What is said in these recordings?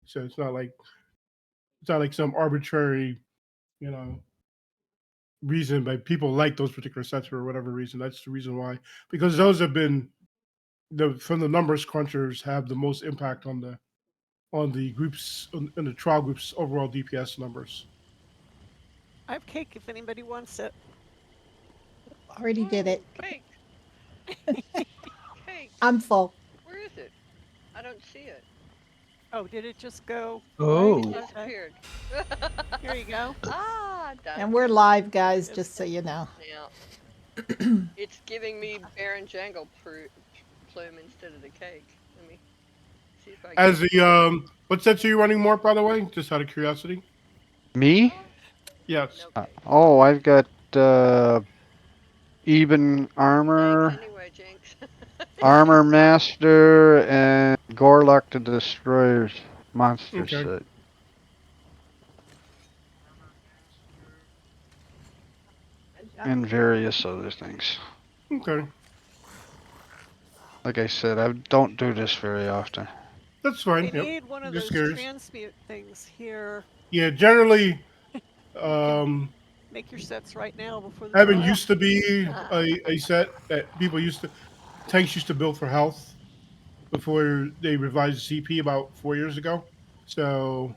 So it's not like some arbitrary, you know, reason, but people like those particular sets for whatever reason. That's the reason why, because those have been from the numbers crunchers have the most impact on the groups in the trial groups overall DPS numbers. I have cake if anybody wants it. Already did it. Cake. Cake. I'm full. Where is it? I don't see it. Oh, did it just go away? It Oh. Okay. disappeared. Here you go. Done. And we're live, guys, It's just so you know. Yeah. It's giving me Baron Jangle plume instead of the cake. Let me see if I As get. the what sets are you running more, by the way? Just out of curiosity. Me? Yes. No cake. Oh, I've got even Thanks armor, anyway, Jinx. armor master, and Gorlock the Destroyer's monster Okay. set. And various other things. Okay. Like I said, I don't do this very often. That's we fine. Yep. need one of Just those curious. transmute things here. Yeah. Generally, You can um, make your sets right now before the Heaven trial. used to be a set that people used to tanks used to build for health before they revised the CP about 4 years ago. So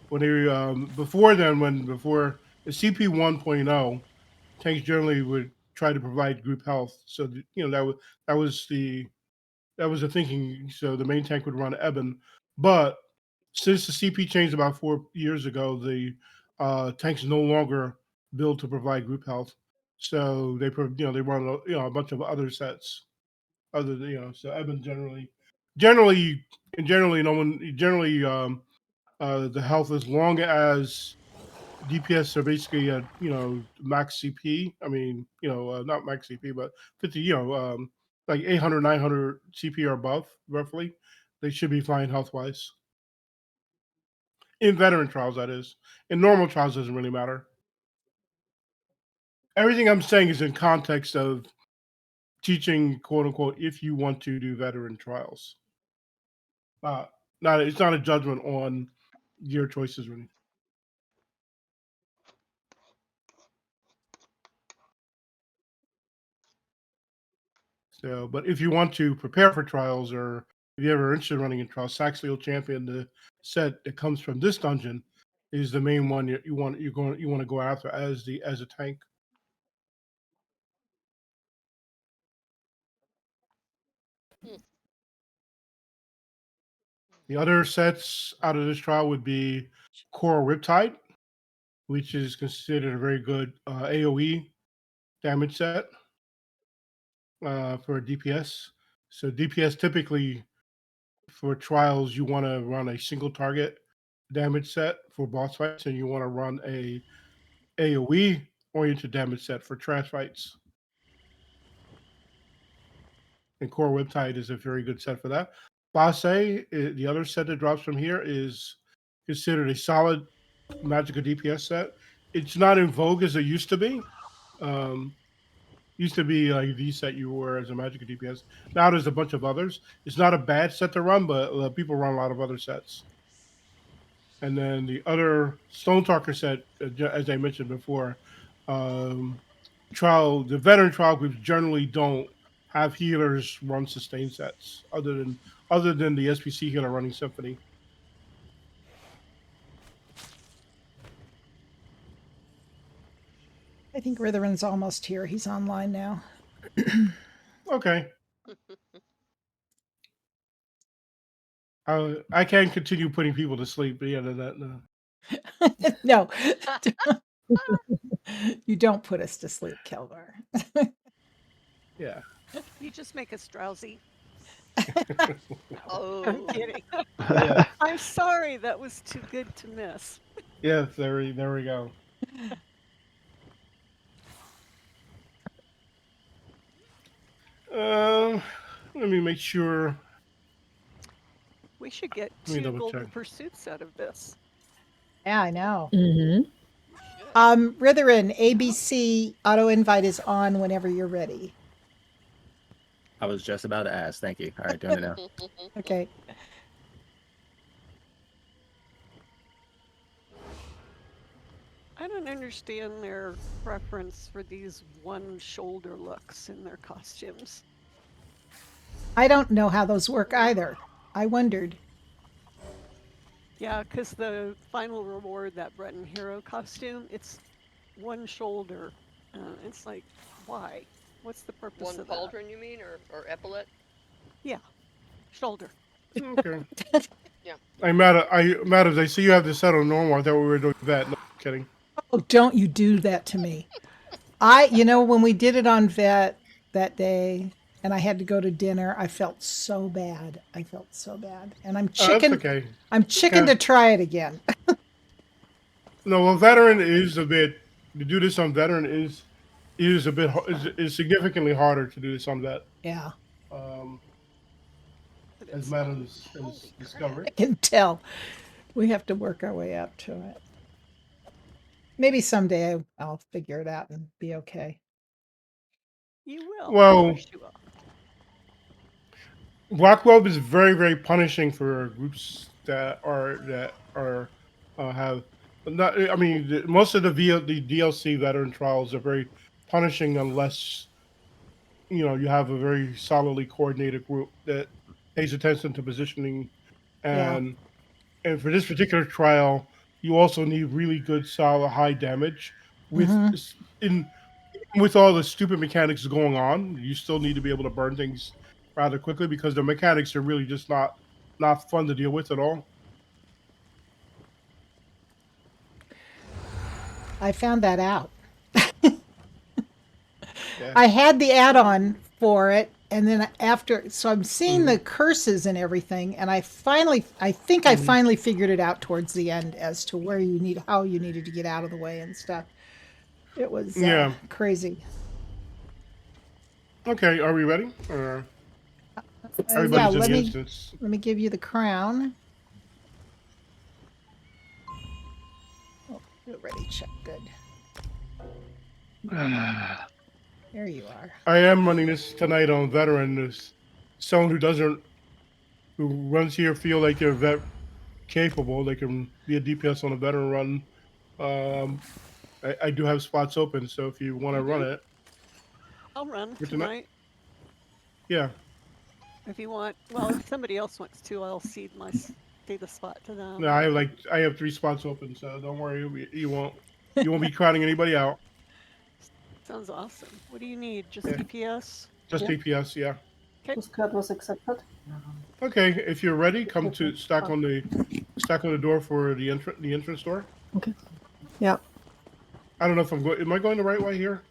when they before then, when before the CP 1.0, tanks generally would try to provide group health. So that was the that was the thinking. So the main tank would run Eben, but since the CP changed about 4 years ago, the tanks no longer build to provide group health. So they run a bunch of other sets other than so Eben generally no one generally the health as long as DPS are basically max CP. I mean not max CP but 50 like 800 900 CP or above roughly. They should be fine health wise in veteran trials. That is in normal trials doesn't really matter. Everything I'm saying is in context of teaching quote unquote if you want to do veteran trials. Uh, not it's not a judgment on your choices really. So, but if you want to prepare for trials or if you're ever interested in running in trials, Saxley Champion, the set that comes from this dungeon, is the main one you want to go after as a tank. Hmm. The other sets out of this trial would be Core Riptide, which is considered a very good AOE damage set for DPS. So DPS typically for trials you want to run a single target damage set for boss fights, and you want to run a AOE oriented damage set for trash fights. And Core Whiptide is a very good set for that. Boss A, the other set that drops from here, is considered a solid Magica DPS set. It's not in vogue as it used to be. Um, used to be like the set you were as a Magica DPS. Now there's a bunch of others. It's not a bad set to run, but people run a lot of other sets. And then the other Stone Talker set, as I mentioned before, um, the veteran trial groups generally don't have healers run sustain sets other than the SPC healer running Symphony. I think Ritheran's almost here. He's online now. Okay, I can continue putting people to sleep, but yeah, no. No, you don't put us to sleep, Kelvar. Yeah. You just make us drowsy. I'm Oh. kidding. Yeah. I'm sorry. That was too good to miss. Yes, there we go. Um, let me make sure. We should get Let me 2 double check. golden pursuits out of this. Yeah, I know. You should. Ritheran, ABC auto invite is on whenever you're ready. I was just about to ask. Thank you. All right, doing it now. Okay. I don't understand their preference for these one shoulder looks in their costumes. I don't know how those work either. I wondered. Yeah, because the final reward, that Breton hero costume, it's one shoulder. It's like, why? What's the purpose One of that? pauldron, you mean, or epaulet? Yeah, shoulder. Okay. Yeah. Matters. I see you have this set on normal. I thought we were doing that. No kidding. Oh, don't you do that to me. When we did it on vet that day and I had to go to dinner, I felt so bad. And I'm Oh, that's chicken. okay. I'm chicken Okay. to try it again. No, well, veteran is a bit. To do this on veteran is a bit is significantly harder to do this on vet. Yeah, Um, But as it's Matters holy has crap. discovered. I can tell. We have to work our way up to it. Maybe someday I'll figure it out and be okay. You will. Well, Of course you will. Rockgrove is very, very punishing for groups that are have not. I mean, most of the DLC veteran trials are very punishing unless you have a very solidly coordinated group that pays attention to positioning, Yeah. and for this particular trial, you also need really good, solid, high damage with Hmm. in with all the stupid mechanics going on. You still need to be able to burn things rather quickly because the mechanics are really just not fun to deal with at all. I found that out. Yeah. I had the add-on for it, and then so I'm seeing the Mhm. curses and everything, and I think I finally figured it out towards the end as to how you needed to get out of the way and stuff. It was Yeah. crazy. Okay. Are we ready? Or Yeah, everybody's in let the me instance. give you the crown. Oh, you're ready, check. Good. There you are. I am running this tonight on veteran. There's someone who runs here feel like they're capable. They can be a DPS on a veteran run. Um, I do have spots open, so if you want to run it I'll run for tonight, tonight yeah. if you want. Well, if somebody else wants to, I'll cede the spot to them. No, I have 3 spots open, so don't worry. You won't be crowding anybody out. Sounds awesome. What do you need? Just Yeah. DPS? Just DPS, yeah. This card was accepted. Okay, if you're ready, come to stack on the door for the entrance door. Okay. Yeah. I don't know if I'm going. Am I going the right way here?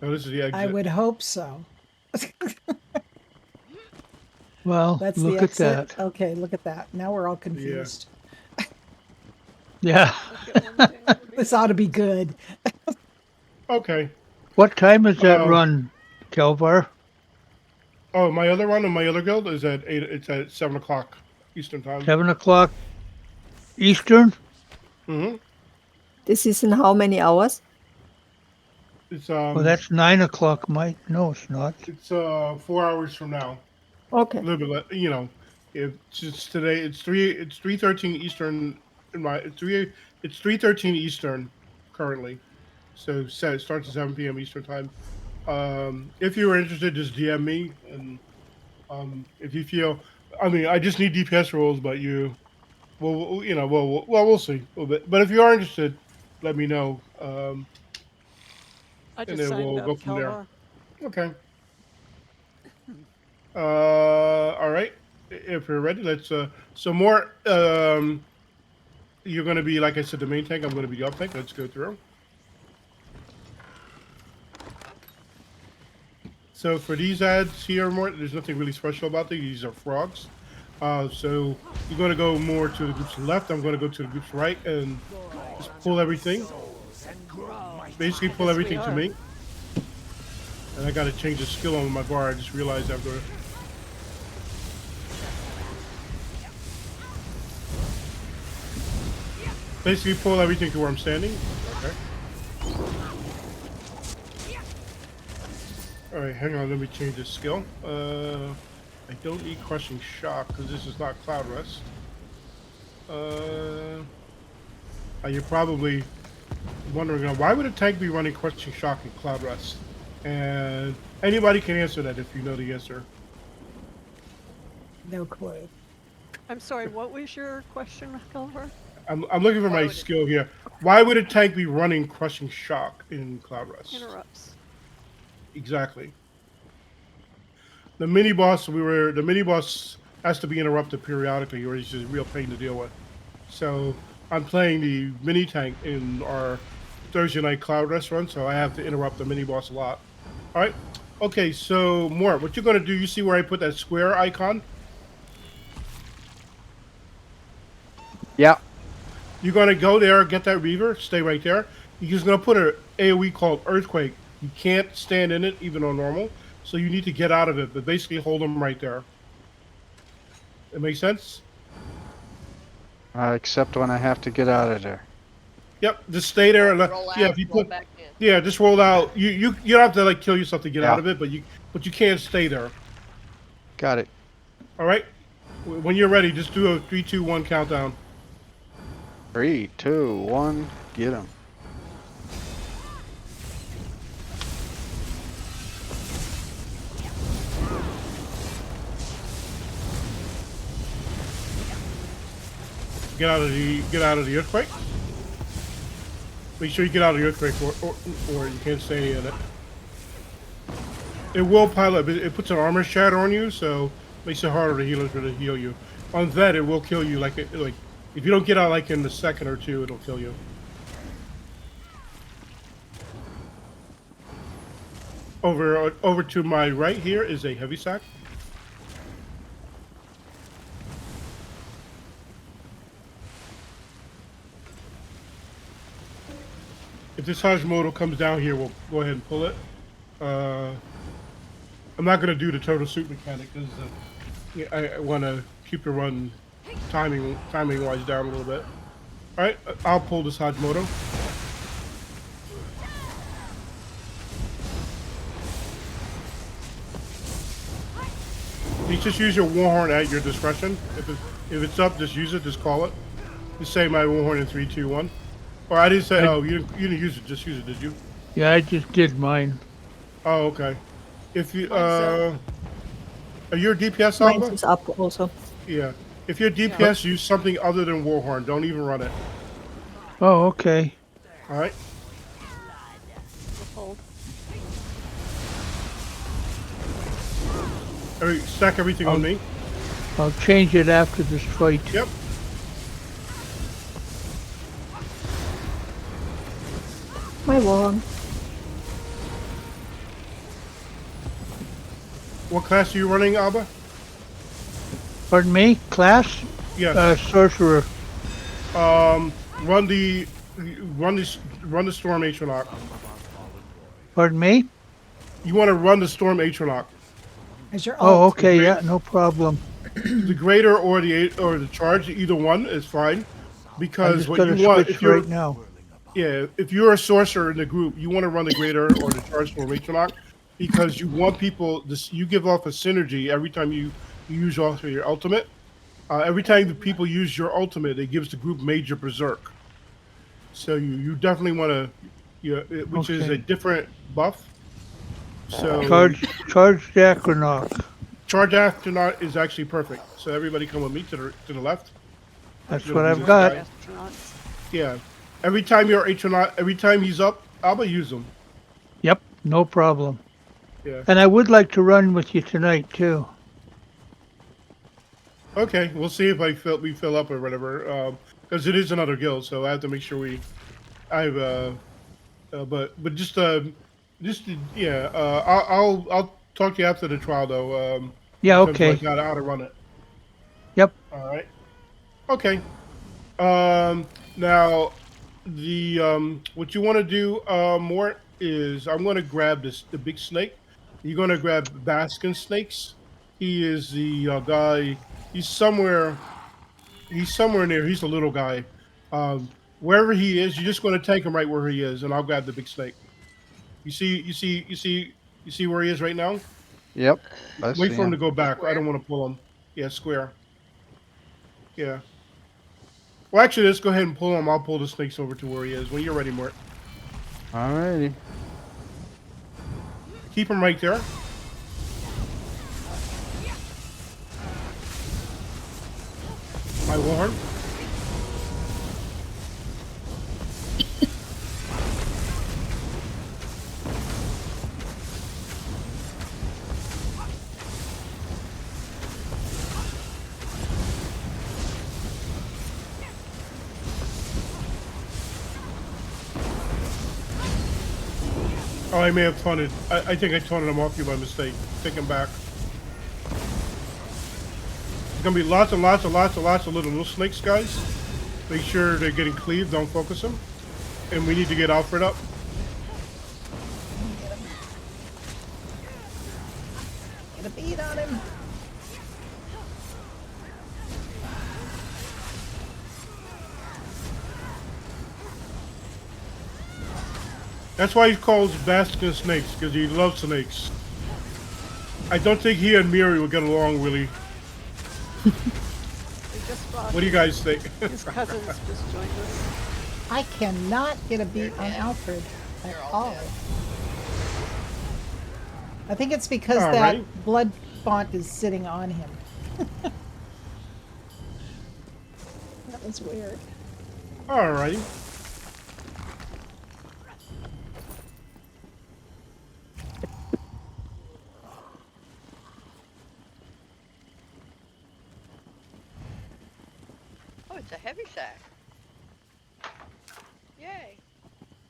No, this is the exit. I would hope so. Well, That's look the at exit. that. Okay, look at that. Now we're all confused. Yeah. Look at one thing. This ought to be good. Okay. What time is that Uh, run, Kelvar? Oh, my other one in my other guild is at 8. It's at 7 o'clock Eastern time. 7 o'clock Eastern? Mm-hmm. This is in how many hours? It's Well, that's 9 o'clock, Mike. No, it's not. it's 4 hours from now. Okay. A little bit less, it's today. It's 3:13 Eastern. It's 3:13 Eastern currently. So it starts at 7 p.m. Eastern time. If you were interested, just DM me, and if you feel, I mean, I just need DPS rules, but we'll see a little bit. But if you are interested, let me know, I and just then signed we'll up, go from there. Kelvar. Okay. All right. If you're ready, let's. So more. You're going to be, like I said, the main tank. I'm going to be the up tank. Let's go through. So for these ads here, there's nothing really special about them. These are frogs. So you're going to go more to the group's left. I'm going to go to the group's right and just pull everything. Basically, pull everything to me. And I got to change the skill on my bar. I just realized after. Basically, pull everything to where I'm standing. Okay. All right, hang on. Let me change the skill. I don't need crushing shock because this is not cloud rest. You're probably wondering, why would a tank be running Crushing Shock and Cloud Rust? And anybody can answer that if you know the answer. No clue. I'm sorry, what was your question, Kelvar? I'm looking for Why my would it- skill here. Why would a tank be running Crushing Shock in Cloud Rust? Interrupts. Exactly. The mini boss has to be interrupted periodically, or it's just a real pain to deal with. So I'm playing the mini tank in our Thursday night Cloud Rest run, so I have to interrupt the mini boss a lot. All right. Okay, so Mort, what you're gonna do? You see where I put that square icon? Yeah. You're gonna go there, get that Reaver, stay right there. You're just gonna put an AOE called Earthquake. You can't stand in it even on normal, so you need to get out of it. But basically, hold them right there. It makes sense. Except when I have to get out of there. Yep, just stay there. And Roll out, yeah, if you roll put back in. yeah, just roll out. You don't have to like kill yourself to get Yeah. out of it, but you can't stay there. Got it. All right. When you're ready, just do a 3, 2, 1 countdown. 3, 2, 1, get him. Get out of the earthquake. Make sure you get out of the earthquake, or you can't stay in it. It will pile up. It puts an armor shatter on you, so makes it harder to heal you. On that, it will kill you. Like if you don't get out like in the second or two, it'll kill you. Over to my right here is a heavy sack. If this Hashimoto comes down here, we'll go ahead and pull it. I'm not going to do the total suit mechanic because I want to keep the run timing wise down a little bit. All right, I'll pull this Hashimoto. You just use your Warhorn at your discretion. If it's up, just use it. Just call it. Just say my Warhorn in 3, 2, 1. Or I didn't say. Oh, you didn't use it. Just use it, did you? Yeah, I just did mine. Oh, okay. If you Mine's are you a DPS, Mine Alba? is up also. Yeah. If you're DPS, use something other than Warhorn. Don't even run it. Oh, okay. All right. Hold. Stack everything on me. I'll change it after this fight. Yep. My one. What class are you running, Alba? Pardon me? Class? Yes. Sorcerer. Run the Storm Atronach. Pardon me? You want to run the Storm Atronach. As your Oh, alt. okay, yeah, no problem. The Greater or the Charge, either one is fine. I Because just what gotta you want, switch if you're right now. if you're a sorcerer in the group, you want to run the Greater or the Charge Storm Atronach, because you want people. You give off a synergy every time you use also your ultimate. Every time the people use your ultimate, it gives the group major berserk. So you definitely want to, which is a Okay. different buff. So Charge Dacronock. charge astronaut is actually perfect. So everybody come with me to the left. That's You're what gonna I've use got. this Astronauts. Yeah. Every time you're astronaut, every time he's up, I'll use him. Yep, no problem. Yeah. And I would like to run with you tonight too. Okay, we'll see if we fill up or whatever. Because it is another guild, so I have to make sure but just yeah. I'll talk to you after the trial though. Yeah, in terms of, okay. like, how to run it. Yep. All right. Okay. Now the what you want to do, Mort, is I'm going to grab the big snake. You're going to grab Baskin snakes. He is the guy. He's somewhere. He's somewhere near. He's a little guy. Wherever he is, you're just going to take him right where he is, and I'll grab the big snake. You see where he is right now. Yep. I Wait see for him him. to go back. I Square. don't want to pull him. Yeah, square. Yeah. Well, actually, let's go ahead and pull him. I'll pull the snakes over to where he is when you're ready, Mort. Alrighty. Keep him right there. My warhorn. Oh, I may have taunted. I think I taunted him off you by mistake. Take him back. There's gonna be lots and lots and lots and lots of little snakes, guys. Make sure they're getting cleaved. Don't focus them. And we need to get Alfred up. Get a beat on him. That's why he calls basking snakes, because he loves snakes. I don't think he and Miri will get along really. They just brought What do you guys think? his cousins just joined us. I cannot get a beat on Alfred at They're all all. dead. I think it's because All that right. blood font is sitting on him. That was weird. Alrighty. Oh, it's a heavy sack. Yay.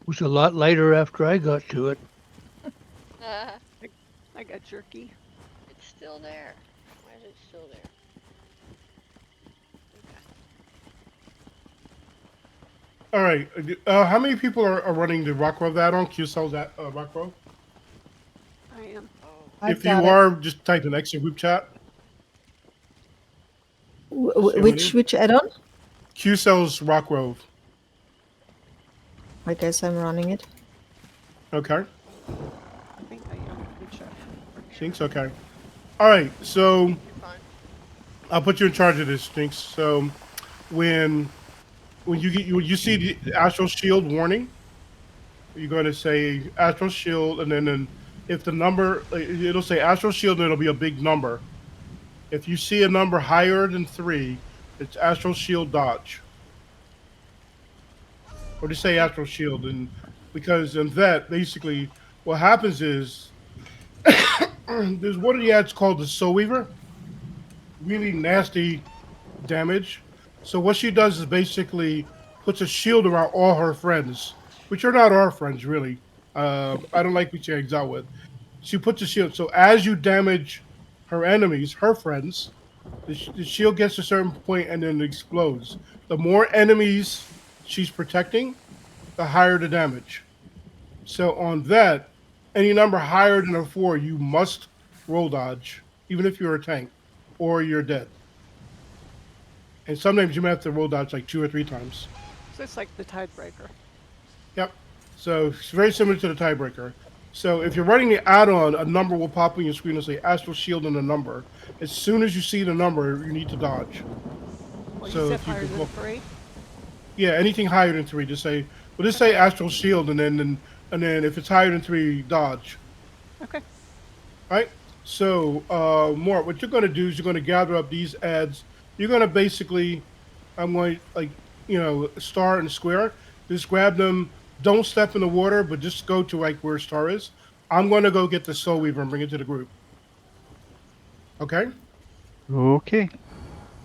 It was a lot lighter after I got to it. I got jerky. It's still there. Why is it still there? Okay. All right. How many people are running the Rockgrove add-on? Q-Cells at Rockgrove? I am. Oh, I've If you got it. are, just type an X in group chat. Which add-on? Q-Cells Rockgrove. I guess I'm running it. Okay. I think I am. Let me check. Jinx, okay. All right, so you're fine. I'll put you in charge of this, Jinx. So when you see the Astral Shield warning, you're going to say Astral Shield, and then if the number, it'll say Astral Shield, and it'll be a big number. If you see a number higher than 3, it's Astral Shield dodge. Or just say Astral Shield, and because in that, basically, what happens is there's one of the ads called the Soul Weaver. Really nasty damage. So what she does is basically puts a shield around all her friends, which are not our friends really. I don't like who she hangs out with. She puts a shield. So as you damage her enemies, her friends, the shield gets to a certain point and then it explodes. The more enemies she's protecting, the higher the damage. So on that, any number higher than a 4, you must roll dodge, even if you're a tank, or you're dead. And sometimes you might have to roll dodge like 2 or 3 times. So it's like the tiebreaker. Yep. So it's very similar to the tiebreaker. So if you're running the add-on, a number will pop on your screen and say Astral Shield and a number. As soon as you see the number, you need to dodge. Well, So you said if you higher could than look- 3. Yeah, anything higher than 3, just say, well, just say Astral Shield, and then if it's higher than 3, dodge. Okay. Right? So, Mort, what you're going to do is you're going to gather up these ads. You're going to basically, I'm going star and square. Just grab them. Don't step in the water, but just go to like where star is. I'm going to go get the Soul Weaver and bring it to the group. Okay? Okay.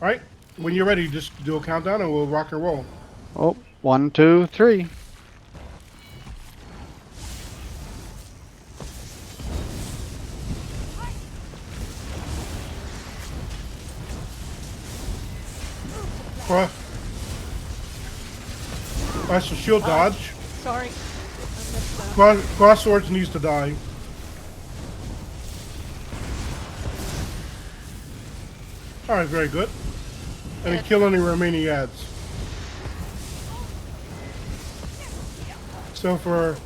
All right? When you're ready, just do a countdown and we'll rock and roll. Oh, 1, 2, 3. Cross. That's the shield dodge. Sorry. I missed that. Cross swords needs to die. All right, very good. And then kill any remaining ads. So for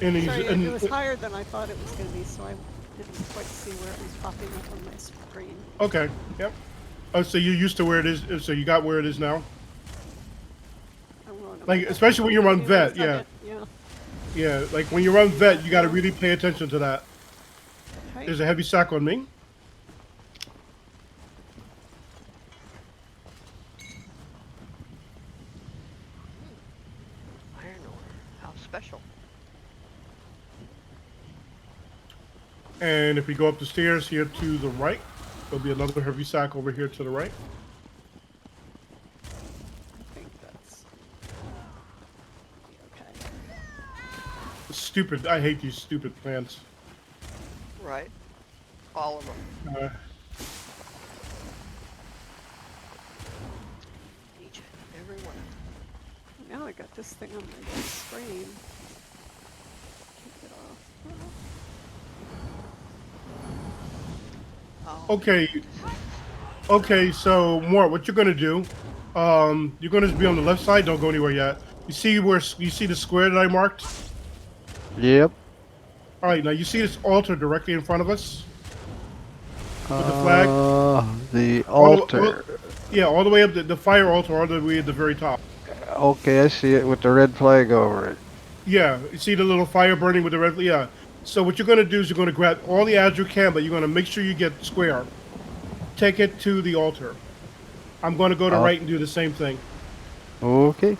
any, Sorry, it was higher than I thought it was going to be, so I didn't quite see where it was popping up on my screen. okay, yep. Oh, so you're used to where it is. So you got where it is now. Like, especially when you run Give me a vet, yeah. second. Yeah. Yeah, like when you run vet, you got to really pay attention to that. Okay. There's a heavy sack on me. Iron ore. How special. And if we go up the stairs here to the right, there'll be another heavy sack over here to the right. I think that's okay. Stupid. I hate these stupid plants. Right. All of them. Uh, Each and every one of them. Now I got this thing on my screen. Keep it off. Oh, okay. Okay, so Mort, what you're gonna do? You're gonna be on the left side. Don't go anywhere yet. You see the square that I marked? Yep. All right, now you see this altar directly in front of us with the flag. The altar. Yeah, all the way up the fire altar, all the way at the very top. Okay, I see it with the red flag over it. Yeah, you see the little fire burning with the red. Yeah. So what you're gonna do is you're gonna grab all the ads you can, but you're gonna make sure you get square. Take it to the altar. I'm gonna go to right and do the same thing. Okay.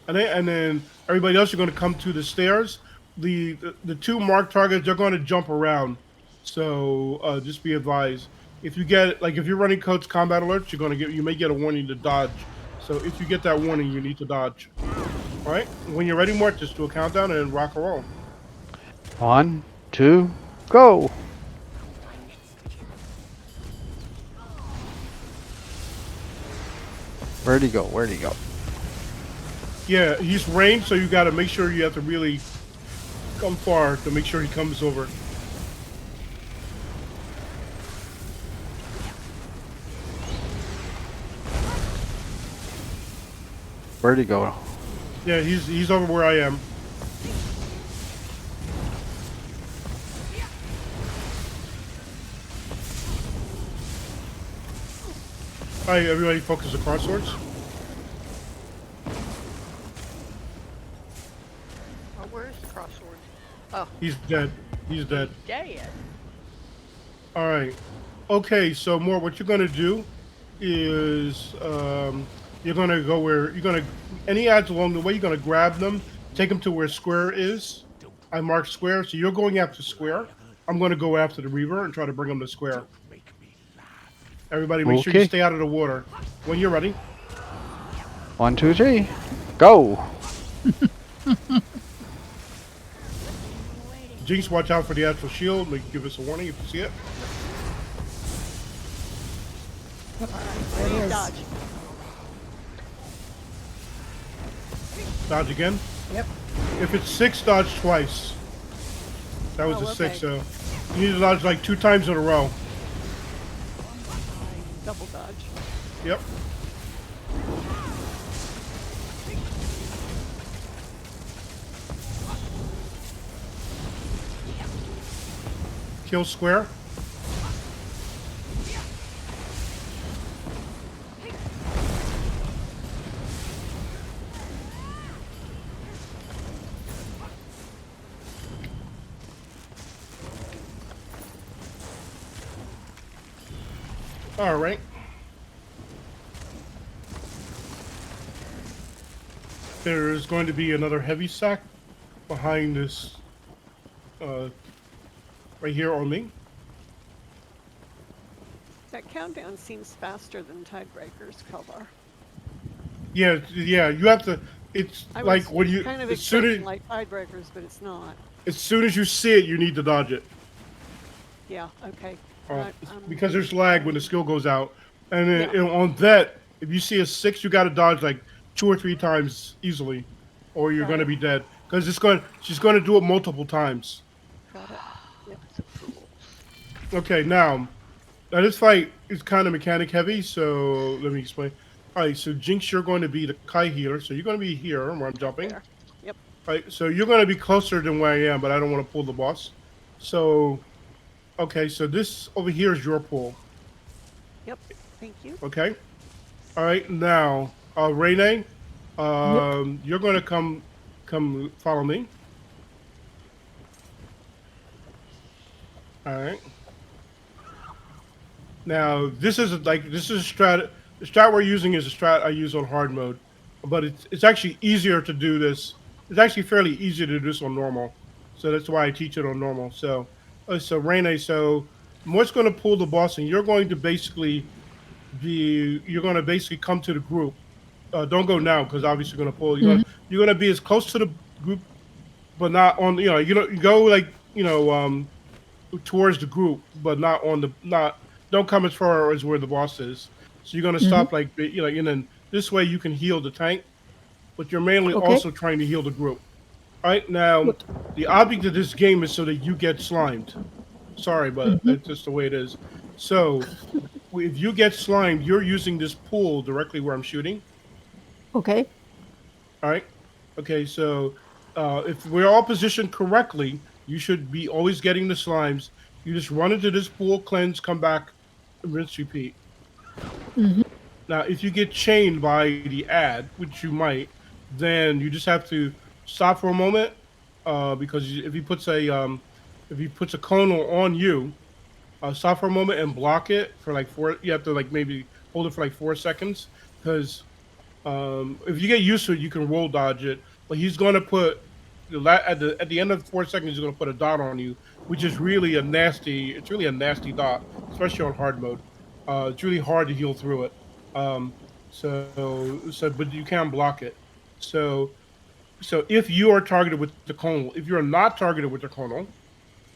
And then everybody else, you're gonna come to the stairs. The two marked targets, they're gonna jump around. So just be advised. If you get if you're running codes combat alerts, you may get a warning to dodge. So if you get that warning, you need to dodge. All right. When you're ready, Mort, just do a countdown and rock and roll. 1, 2, go. Where'd he go? Where'd he go? Yeah, he's ranged, so you got to make sure you have to really come far to make sure he comes over. Where'd he go? Yeah, he's over where I am. All right, everybody focus the crosswords. Oh, where's the crossword? Oh, He's dead. He's dead. dead. All right. Okay, so more what you're gonna do is you're gonna go where you're gonna any ads along the way. You're gonna grab them, take them to where square is. I marked square, so you're going after square. I'm gonna go after the Reaver and try to bring them to square. Everybody, make sure you Okay. stay out of the water. When you're ready. 1, 2, 3, go. Jinx, watch out for the actual shield. Like, give us a warning if you see it. There it is. Dodge. Dodge again. Yep. If it's 6, dodge twice. That was Oh, a 6, okay. so you need to dodge like 2 times in a row. Double dodge. Yep. Kill square. All right. There is going to be another heavy sack behind this, right here on me. That countdown seems faster than Tidebreakers, Kelvar. Yeah, yeah. You have to. It's I like was when you kind of as soon expecting as like Tidebreakers, but it's not. you see it, you need to dodge it. Yeah. Okay. Because there's lag when the skill goes out, and then Yeah. on that, if you see a 6, you got to dodge like 2 or 3 times easily, or you're Got going to it. be dead. Because she's going to do it multiple times. Got it. Yep. Okay, now this fight is kind of mechanic heavy, so let me explain. All right, so Jinx, you're going to be the Kai healer, so you're going to be here where I'm jumping. There. Yep. All right, so you're going to be closer than where I am, but I don't want to pull the boss. So, okay, so this over here is your pool. Yep. Thank you. Okay. All right. Now, Renee, You're going to come follow me. All right. Now this is a strat. The strat we're using is a strat I use on hard mode, but it's actually easier to do this. It's actually fairly easy to do this on normal, so that's why I teach it on normal. So Rene, so what's going to pull the boss, and you're going to basically come to the group. Don't go now because obviously you're going to pull. You're going to be as close to the group, but not on. You go like towards the group, but not on the not. Don't come as far as where the boss is. So you're gonna stop like and then this way you can heal the tank, but you're mainly Okay. also trying to heal the group. All right now, Good. the object of this game is so that you get slimed. Sorry, but that's just the way it is. So if you get slimed, you're using this pool directly where I'm shooting. Okay. All right. Okay. So if we're all positioned correctly, you should be always getting the slimes. You just run into this pool, cleanse, come back, rinse, repeat. Now, if you get chained by the ad, which you might, then you just have to stop for a moment because if he puts a conal on you, stop for a moment and block it for like 4. You have to like maybe hold it for like 4 seconds because if you get used to it, you can roll dodge it. But he's going to put at the end of 4 seconds, he's going to put a dot on you, which is really a nasty. It's really a nasty dot, especially on hard mode. It's really hard to heal through it. But you can block it. So if you are targeted with the conal, if you're not targeted with the conal,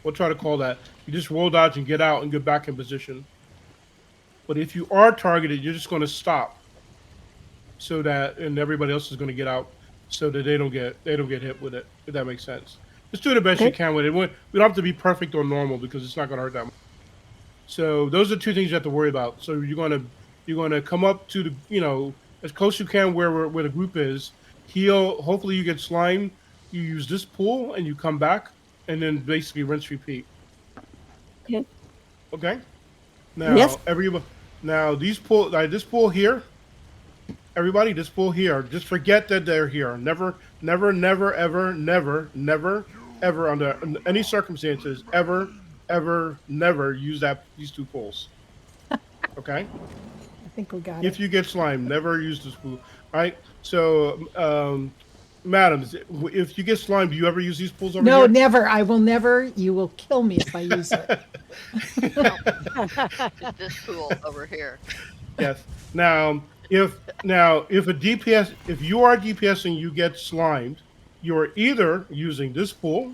we'll try to call that. You just roll dodge and get out and get back in position. But if you are targeted, you're just going to stop. So that and everybody else is going to get out, so that they don't get hit with it. If that makes sense, just do the best you can with it. We don't have to be perfect or normal because it's not going to hurt that much. So those are 2 things you have to worry about. So you're going to come up to the as close as you can where the group is. Heal. Hopefully you get slime. You use this pool and you come back and then basically rinse repeat. Okay. Okay. Now Yes. Now this pool here. Everybody, this pool here. Just forget that they're here. Never, ever, under any circumstances, ever, never use these 2 pools. Okay. I think we got If it. you get slime, never use this pool. All right. So, madams, if you get slime, do you ever use these pools over No, here? never. I will never. You will kill me if I use it. It's this pool over here. Yes. Now, if you are DPS and you get slimed, you're either using this pool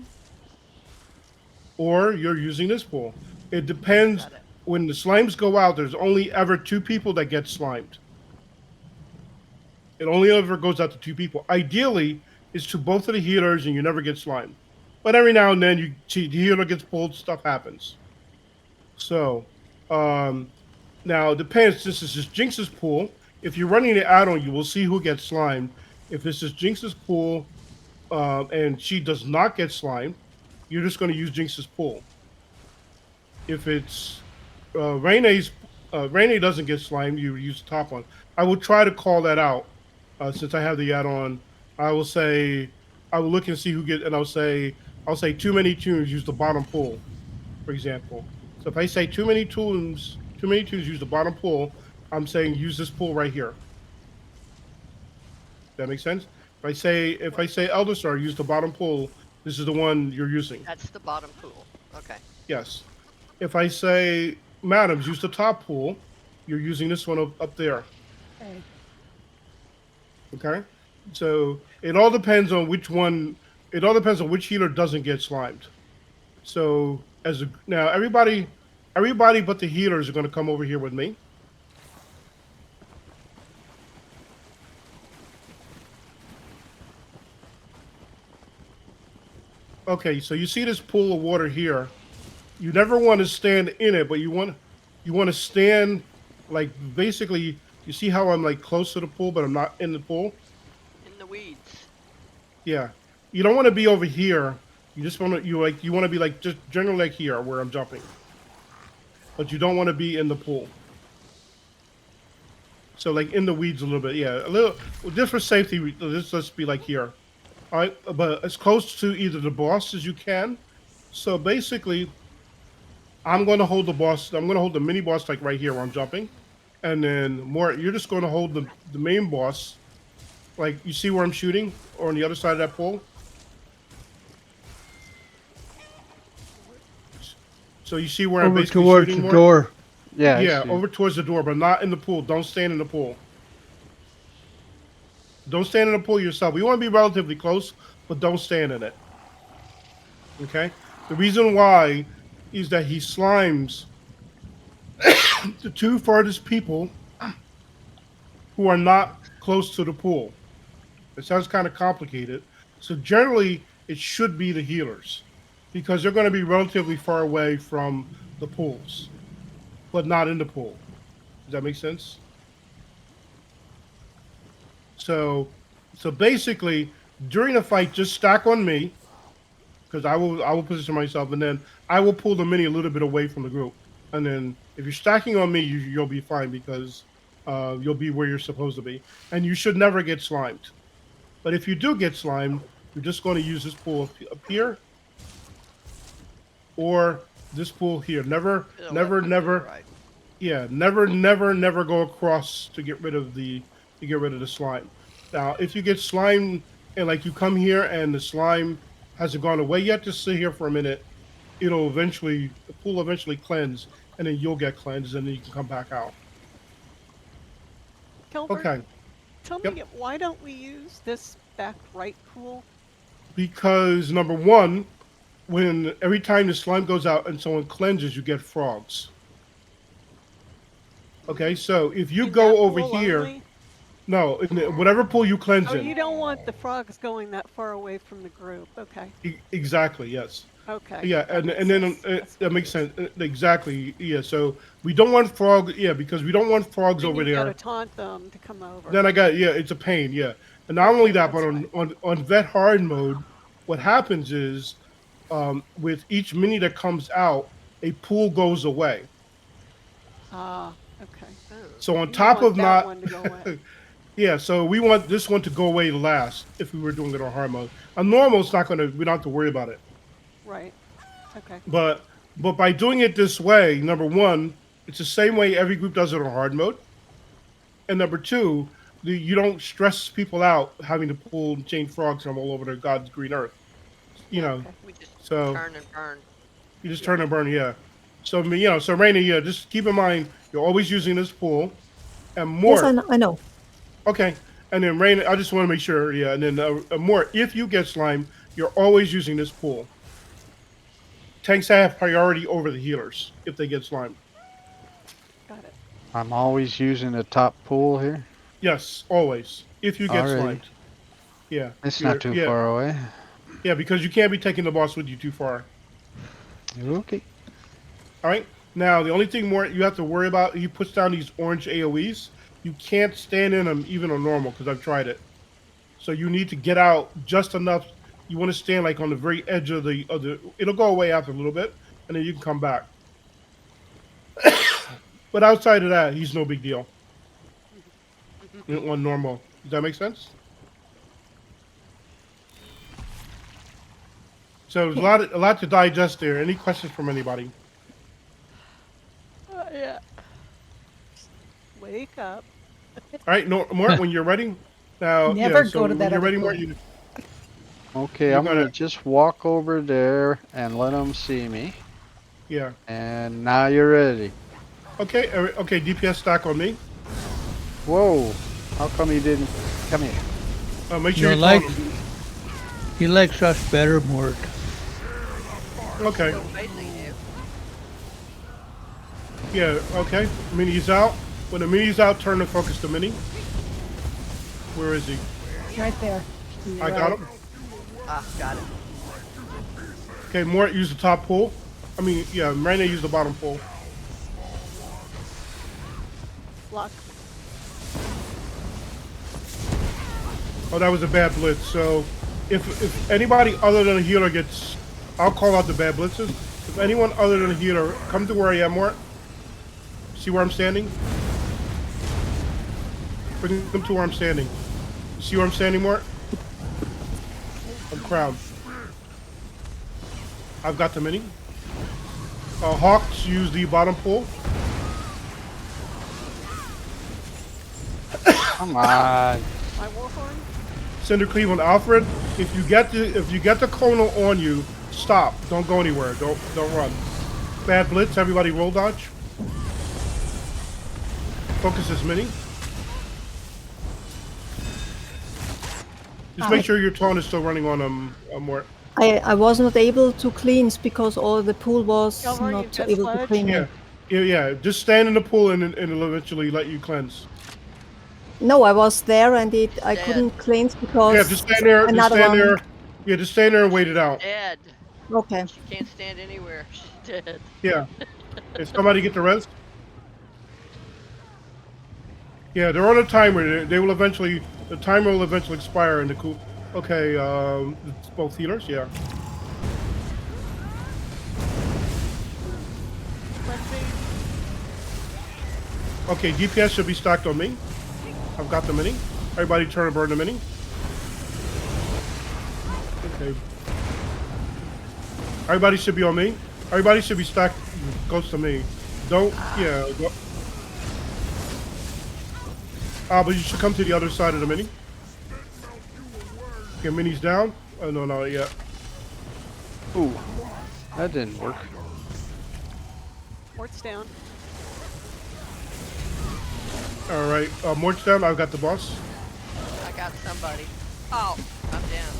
or you're using this pool. It depends. Got it. When the slimes go out, there's only ever 2 people that get slimed. It only ever goes out to 2 people. Ideally, it's to both of the healers and you never get slimed. But every now and then you see the healer gets pulled, stuff happens. So, now it depends. This is just Jinx's pool. If you're running the add-on, you will see who gets slimed. If this is Jinx's pool and she does not get slimed, you're just going to use Jinx's pool. If it's Rene doesn't get slimed, you use the top one. I will try to call that out since I have the add-on. I will look and see who gets, and I'll say too many tunes, use the bottom pool, for example. So if I say too many tunes, use the bottom pool, I'm saying use this pool right here. That makes sense? If I say Elder Star, use the bottom pool, this is the one you're using. That's the bottom pool. Okay. Yes. If I say madams, use the top pool, you're using this one up there. Okay. Okay? So it all depends on which one. It all depends on which healer doesn't get slimed. So now everybody but the healers are going to come over here with me. Okay, so you see this pool of water here. You never want to stand in it, but you want to stand like basically. You see how I'm like close to the pool, but I'm not in the pool. In the weeds. Yeah, you don't want to be over here. You just want to be like just generally like here where I'm jumping, but you don't want to be in the pool. So like in the weeds a little bit, yeah, a little. Just for safety, let's be like here. All right, but as close to either the boss as you can. So basically, I'm going to hold the boss. I'm going to hold the mini boss like right here where I'm jumping, and then more. You're just going to hold the main boss, like you see where I'm shooting, or on the other side of that pole. So you see where I'm Over basically towards shooting the more. door. Yeah, I Yeah, see. over towards the door, but not in the pool. Don't stand in the pool. Don't stand in the pool yourself. We want to be relatively close, but don't stand in it. Okay? The reason why is that he slimes the two farthest people who are not close to the pool. It sounds kind of complicated. So generally, it should be the healers because they're going to be relatively far away from the pools, but not in the pool. Does that make sense? So basically, during the fight, just stack on me because I will position myself, and then I will pull the mini a little bit away from the group. And then if you're stacking on me, you'll be fine because you'll be where you're supposed to be, and you should never get slimed. But if you do get slimed, you're just going to use this pool up here or this pool here. Never, It'll let never, me to the never. right. Yeah, never go across to get rid of the slime. Now, if you get slime and like you come here and the slime hasn't gone away yet, just sit here for a minute. The pool will eventually cleanse, and then you'll get cleansed, and then you can come back out. Kelvar, Okay. tell me Yep. again, why don't we use this back right pool? Because number one, when every time the slime goes out and someone cleanses, you get frogs. Okay, so if you In go that over pool here, only? no, whatever pool you cleanse Oh, in. you don't want the frogs going that far away from the group. Okay. Exactly, yes. Okay. Yeah, that and makes and then sense. That's that what makes it is. sense. Exactly, yeah. So we don't want frogs, yeah, because we don't want frogs Then over you've got to there. taunt them to come over. Then it's a pain, yeah. And not only Okay, that, but that's on fine. on vet hard mode, what happens is, with each mini that comes out, a pool goes away. Ah, okay. Oh. So on You top want of that not, one to go away. yeah. So we want this one to go away last if we were doing it on hard mode. On normal, it's not gonna. We don't have to worry about it. Right. Okay. But by doing it this way, number one, it's the same way every group does it on hard mode. And number two, you don't stress people out having to pull chain frogs from all over the God's green earth. You Yeah, know, okay. We just so turn and burn. you just turn and burn, yeah. So so Raina, yeah, just keep in mind you're always using this pool and more. Yes, I know. Okay, and then Raina, I just want to make sure, yeah, and then more. If you get slime, you're always using this pool. Tanks have priority over the healers if they get slimed. Got it. I'm always using the top pool here. Yes, always. If you get Alrighty. slimed. Yeah. It's not too far away. Yeah, because you can't be taking the boss with you too far. Okay. All right. Now, the only thing more you have to worry about, he puts down these orange AoEs. You can't stand in them even on normal because I've tried it. So you need to get out just enough. You want to stand like on the very edge of the. It'll go away after a little bit, and then you can come back. But outside of that, he's no big deal. On normal. Does that make sense? So there's a lot to digest there. Any questions from anybody? Yeah. Wake up. All right, no, Mort, when you're ready. Now, Never yeah, so go to that when you're other ready, pool. Mort, you, Okay, You're I'm gonna gonna- just walk over there and let them see me. yeah. And now you're ready. Okay, okay, DPS stack on me. Whoa! How come you didn't? Come here. Make You sure know, you like taunt him. he likes us better, Mort. Okay, Still facing you. yeah, okay. Mini's out. When the mini's out, turn the focus to mini. Where is he? Right there. I got him. Ah, got it. Okay, Mort, use the top pull. I mean, yeah, Raina use the bottom pull. Block. Oh, that was a bad blitz. So, if anybody other than a healer gets, I'll call out the bad blitzes. If anyone other than a healer, come to where I am, Mort. See where I'm standing? Bring them to where I'm standing. You see where I'm standing, Mort? I'm crowned. I've got the mini. Hawks, use the bottom pool. Come on. My Warhorn? Cinder Cleveland, Alfred. If you get the Kono on you, stop. Don't go anywhere. Don't run. Bad blitz. Everybody roll dodge. Focus this mini. Just make sure your tone is still running on Mort. I was not able to cleanse because all the pool was Kelvar, you've not got able to sludge? clean Yeah. me. Yeah. Just stand in the pool and it'll eventually let you cleanse. No, I was there and I Dead. couldn't cleanse because Yeah, just stand there. Just another stand one. there. Yeah, just stand there and wait it out. Dead. Okay. She can't stand anywhere. She's dead. Yeah. If somebody get the rest. Yeah, they're on a timer. They will eventually. The timer will eventually expire in the cool. Okay. It's both healers. Yeah. Okay, DPS should be stacked on me. I've got the mini. Everybody turn and burn the mini. Okay. Everybody should be on me. Everybody should be stacked close to me. Don't, yeah. But you should come to the other side of the mini. Okay, mini's down. Oh, no, not yet. Ooh, that didn't work. Mort's down. All right, Mort's down. I've got the boss. I got somebody. Oh, I'm down.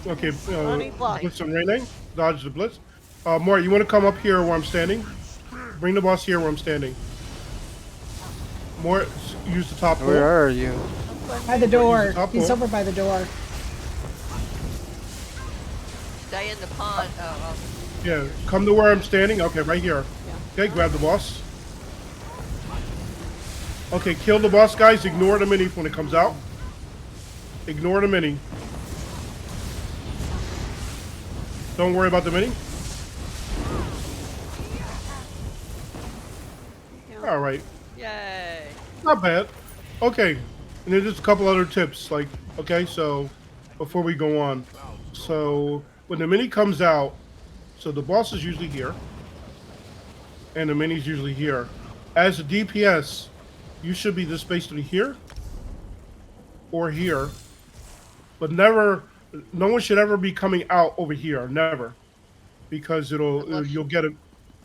Okay, Running blind. Blitz and Rene. Dodge the blitz. Mort, you want to come up here where I'm standing? Bring the boss here where I'm standing. Mort, use the top pole. Where are you? By the door. top He's hole. over by the door. Stay in the pond. Oh, Yeah, come to where I'm standing. Okay, right here. Okay, grab the boss. Okay, kill the boss, guys. Ignore the mini when it comes out. Ignore the mini. Don't worry about the mini. Yeah. All right, yay. not bad. Okay, and then just a couple other tips. Like, okay, so before we go on, so when the mini comes out, so the boss is usually here, and the mini's usually here. As a DPS, you should be this basically here or here, but never. No one should ever be coming out over here. Never, because you'll get a.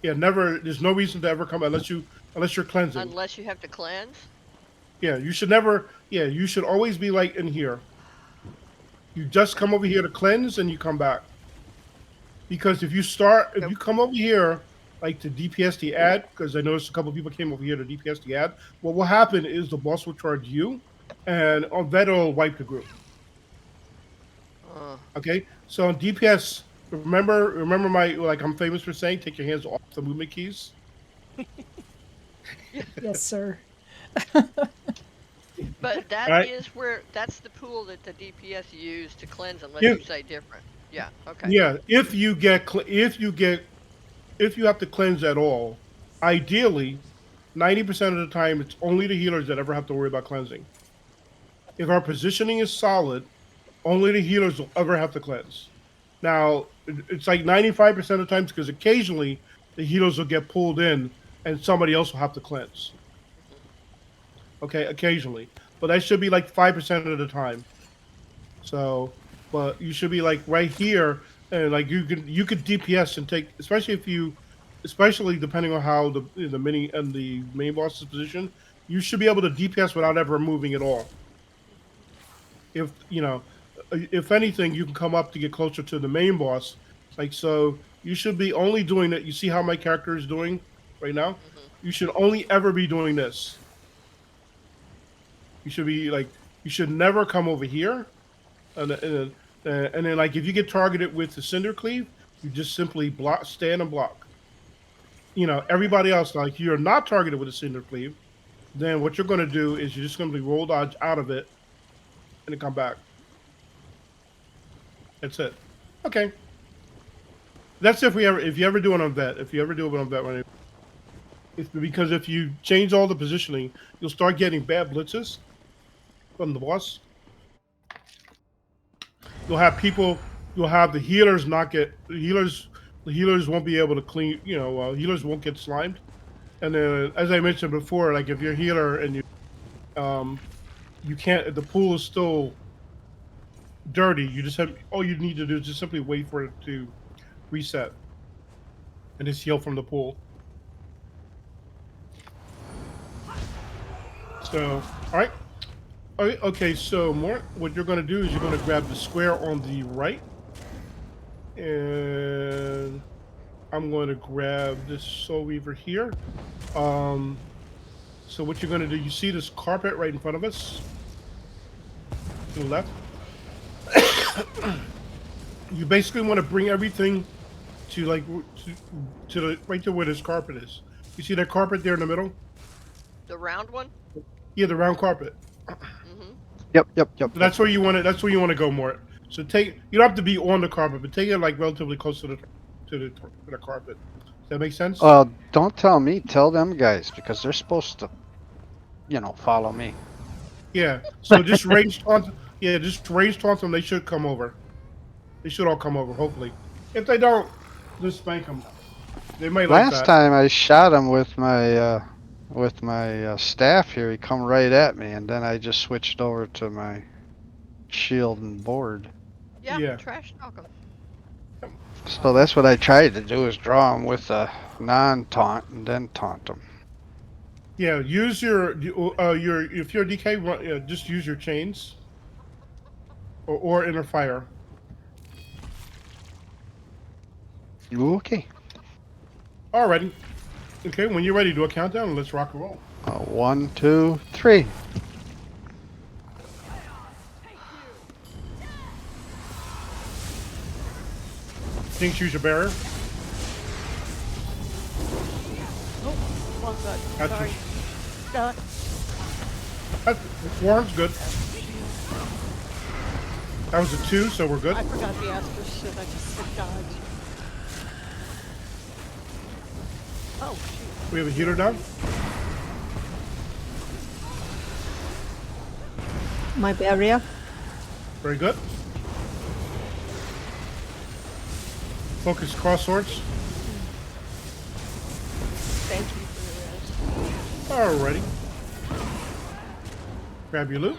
Yeah, never. There's no reason to ever come unless you're cleansing. Unless you have to cleanse. Yeah, you should never. Yeah, you should always be like in here. You just come over here to cleanse and you come back. Because if you come over here, like to DPS the ad, because I noticed a couple of people came over here to DPS the ad, what will happen is the boss will charge you, and on that it'll wipe the group. Okay, so on DPS, remember my, like I'm famous for saying, take your hands off the movement keys. Yes, sir. But that Right. is where, that's the pool that the DPS use to cleanse unless Yeah. you say different. Yeah, okay. Yeah, if you have to cleanse at all, ideally, 90% of the time, it's only the healers that ever have to worry about cleansing. If our positioning is solid, only the healers will ever have to cleanse. Now, it's like 95% of the times, because occasionally the healers will get pulled in and somebody else will have to cleanse. Okay, occasionally. But that should be like 5% of the time. So, but you should be like right here, and like you could DPS and take, especially depending on how the mini and the main boss's position, you should be able to DPS without ever moving at all. If anything, you can come up to get closer to the main boss. Like, so you should be only doing that. You see how my character is doing right now? You should only ever be doing this. You should be like, you should never come over here. And then like, if you get targeted with the Cinder Cleave, you just simply stand and block. Everybody else, like, you're not targeted with a Cinder Cleave, then what you're going to do is you're just going to roll dodge out of it and then come back. That's it. Okay. That's if you ever do it on vet. If you ever do it on vet, it's because if you change all the positioning, you'll start getting bad blitzes from the boss. You'll have people. You'll have the healers not get the healers. The healers won't be able to clean. Healers won't get slimed. And then, as I mentioned before, like if you're a healer and you can't. The pool is still dirty. You just have all you need to do is just simply wait for it to reset and just heal from the pool. So, all right. Okay, so Mort, what you're going to do is you're going to grab the square on the right, and I'm going to grab this Soul Weaver here. So what you're going to do, you see this carpet right in front of us to the left. You basically want to bring everything to to the right to where this carpet is. You see that carpet there in the middle? The round one? Yeah, the round carpet. Yep. So that's where you want it. That's where you want to go, Mort. So you don't have to be on the carpet, but take it like relatively close to the carpet. Does that make sense? Don't tell me. Tell them guys because they're supposed to, follow me. Yeah. So just range taunt. Yeah, just range taunt them. They should come over. They should all come over. Hopefully, if they don't, just spank them. They might like that. Last time I shot him with my staff here, he come right at me, and then I just switched over to my shield and board. Yeah. Trash talk him. So that's what I tried to do, is draw him with a non-taunt and then taunt him. Yeah, use your if you're a DK, just use your chains or inner fire. Okay. Alrighty. Okay, when you're ready, do a countdown and let's rock and roll. 1, 2, 3. Jinx, use your barrier. Oh, one good. That's Sorry. Got Warren's good. That was a 2, so we're good. I forgot the Astra shit. I just said dodge. Oh, shoot. We have a healer down. My barrier. Very good. Focus cross swords. Thank you for the rest. Alrighty. Grab your loot.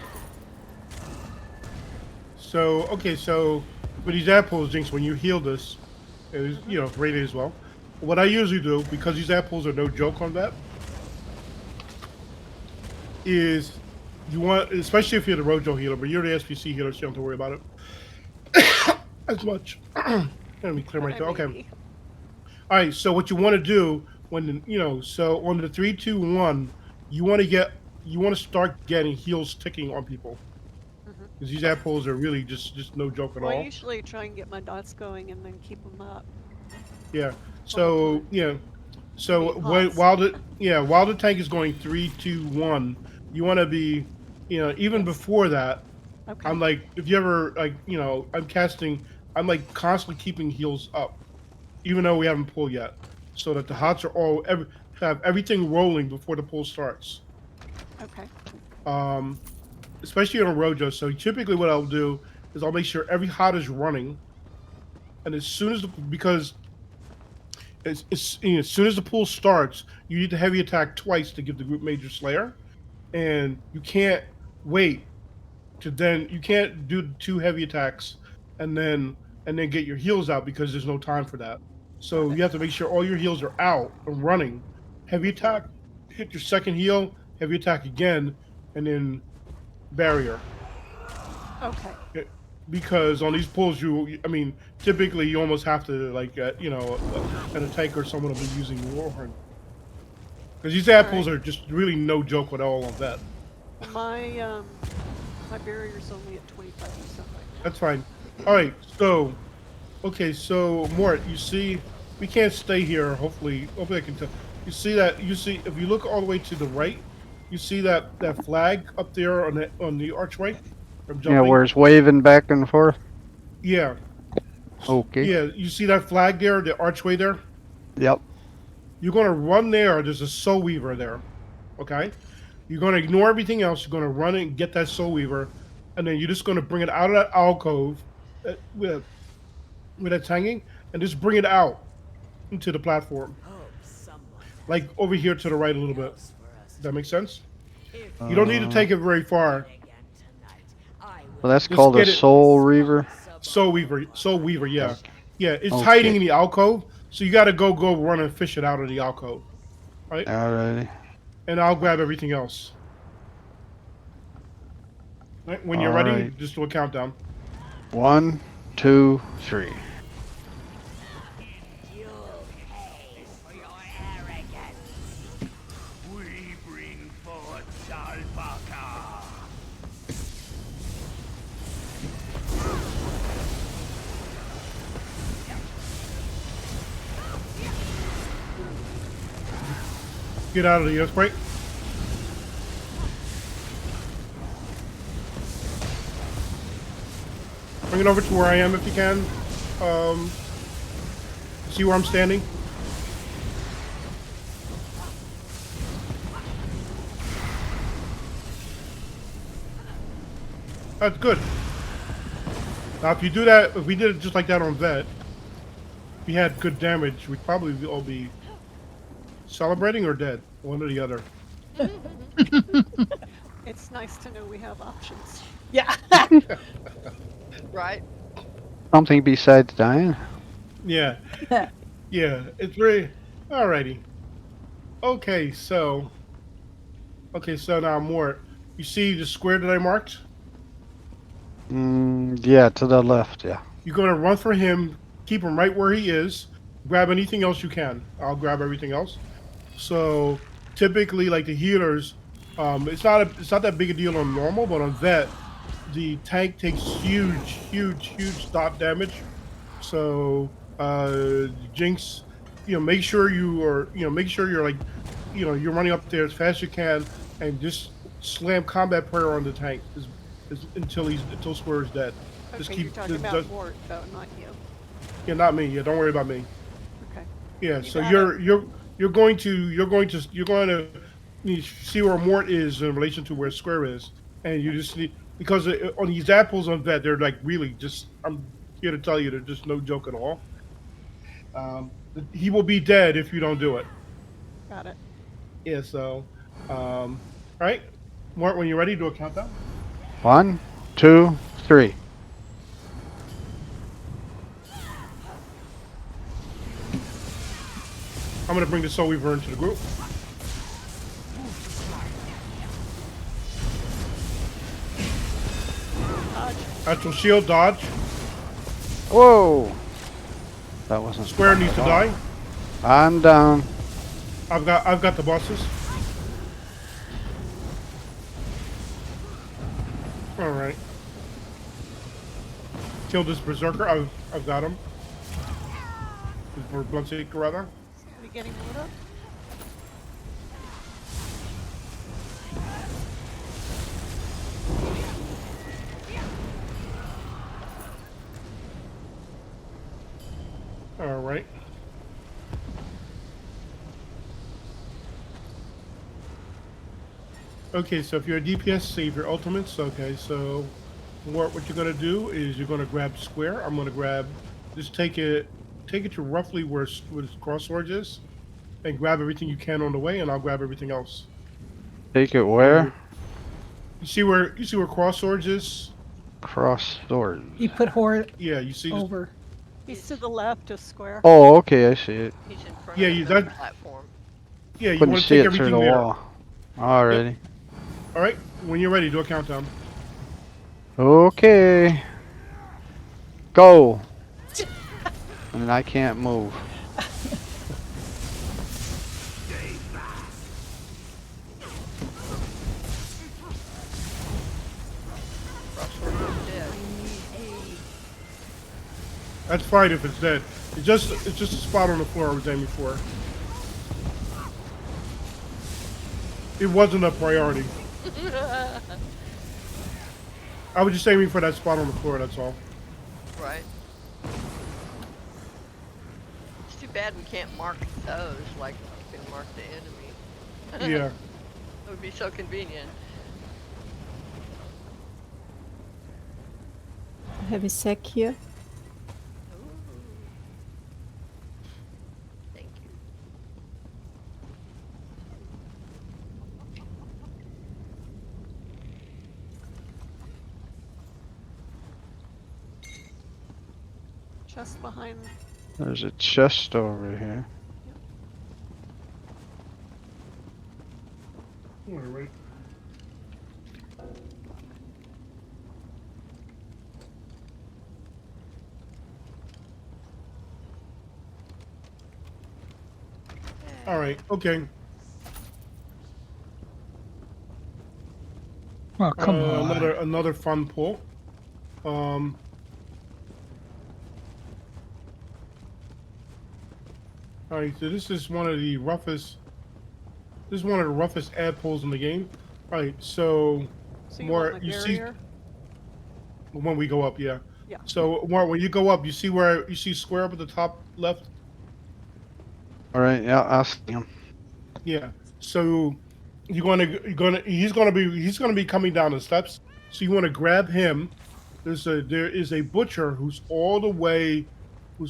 So, okay, so with these apples, Jinx, when you heal this, it was, rated as well. What I usually do, because these apples are no joke on that, is you want, especially if you're the Rojo healer, but you're the SPC healer, so you don't have to worry about it as much. Let me clear my throat. Okay. All right. So what you want to do so on the 3, 2, 1, you want to start getting heals ticking on people, because these apples are really just no joke at all. I usually try and get my dots going and then keep them up. Yeah. So while the tank is going 3, 2, 1, you want to be, even before that. Okay. I'm like, if you ever I'm like constantly keeping heals up, even though we haven't pulled yet, so that the hots are have everything rolling before the pull starts. Okay. Especially on a Rojo. So typically, what I'll do is I'll make sure every hot is running, and as soon as as soon as the pull starts, you need to heavy attack twice to give the group Major Slayer, and you can't wait to you can't do 2 heavy attacks and then get your heals out, because there's no time for that. So you have to make sure all your heals are out and running. Heavy attack, hit your second heal, heavy attack again, and then barrier. Okay. Because on these pulls, typically you almost have to and a tank or someone will be using Warhorn. Because these apples are just really no joke at all on that. My barrier's only at 25% right now. That's fine. All right, so Mort, you see, we can't stay here. Hopefully I can tell. You see if you look all the way to the right, you see that flag up there on the archway from jumping. Yeah, where it's waving back and forth. Yeah. Okay. Yeah, you see that flag there, the archway there? Yep. You're going to run there. There's a Soul Weaver there. Okay? You're going to ignore everything else. You're going to run it and get that Soul Weaver. And then you're just going to bring it out of that alcove with it's hanging and just bring it out into the platform. Like over here to the right a little bit. Does that make sense? You don't need to take it very far. Well, that's Just called a get it. Soul Reaver. Soul Weaver, yeah. Okay. Yeah, it's Okay. hiding in the alcove. So you got to go run and fish it out of the alcove. Right? Alrighty. And I'll grab everything else. Right, when you're ready, Alright. just do a countdown. 1, 2, 3. Get out of the earthquake. Bring it over to where I am if you can. See where I'm standing? That's good. Now, if you do that, if we did it just like that on Vet, if we had good damage, we'd probably all be celebrating or dead. One or the other. It's nice to know we have options. Yeah. Right? Something besides dying? Yeah. Yeah, it's very... Alrighty. Okay, so now Mort. You see the square that I marked? Yeah, to the left, yeah. You're going to run for him, keep him right where he is, grab anything else you can. I'll grab everything else. So typically, like the healers, it's not that big a deal on normal, but on Vet, the tank takes huge dot damage. So Jinx, make sure you're like, you're running up there as fast as you can and just slam combat prayer on the tank until Square is dead. Okay, Just you're talking about Mort, though, not you. Yeah, not me. Yeah, don't worry about me. Okay. Yeah, You so got you're going to see where Mort is in relation to where Square is, and you just need, because on these apples on Vet, they're like really just, I'm here to tell you, they're just no joke at all. He will be dead if you don't do it. Got it. Yeah, so all right, Mort, when you're ready, do a countdown. 1, 2, 3. I'm gonna bring the Soul Weaver into the group. Actual shield dodge. Whoa! That wasn't Square needs to die. I'm down. I've got the bosses. All right. Kill this berserker. I've got him. For Bloodseeker, rather. Are we getting lit up? All right. Okay, so if you're a DPS, save your ultimates. Okay, so what you're gonna do is you're gonna grab Square. I'm gonna grab, just take it to roughly where cross swords is, and grab everything you can on the way, and I'll grab everything else. Take it where? You see where cross swords is? Cross sword. You put Horde Yeah, you see. over. He's to the left of Square. Oh, okay, I see it. He's in front Yeah, of the platform. Yeah, you Couldn't want to see take it through everything the there. wall. Alrighty. All right, when you're ready, do a countdown. Okay. Go. And I can't move. That's fine if it's dead. It's just a spot on the floor I was aiming for. It wasn't a priority. I was just aiming for that spot on the floor, that's all. Right. bad we can't mark those like we can mark the enemy. Yeah. It would be so convenient. I have a sack here. Ooh. Thank you. Just behind. There's a chest over here. All right. All right. Okay. Oh, come on. Another fun pull. All right. So this is one of the roughest. This is one of the roughest ad pulls in the game. All right. So So you more want my you see barrier? when we go up. Yeah. Yeah. So more when you go up, you see where you see square up at the top left. All right, yeah, I'll see him. Yeah. So he's gonna be coming down the steps. So you want to grab him. There is a butcher who's all the way in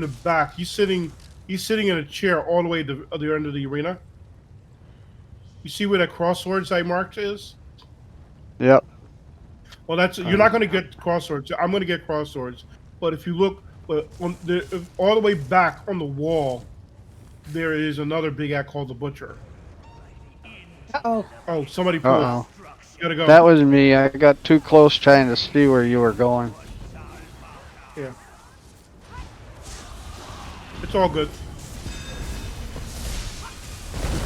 the back. He's sitting in a chair all the way to the other end of the arena. You see where that crosswords I marked is? Yep. Well, you're not going to get crosswords. I'm going to get crosswords. But if you look, all the way back on the wall, there is another big act called the Butcher. Oh, Oh, somebody pulled. Uh-oh. You gotta go. That was me. I got too close trying to see where you were going. Yeah. It's all good.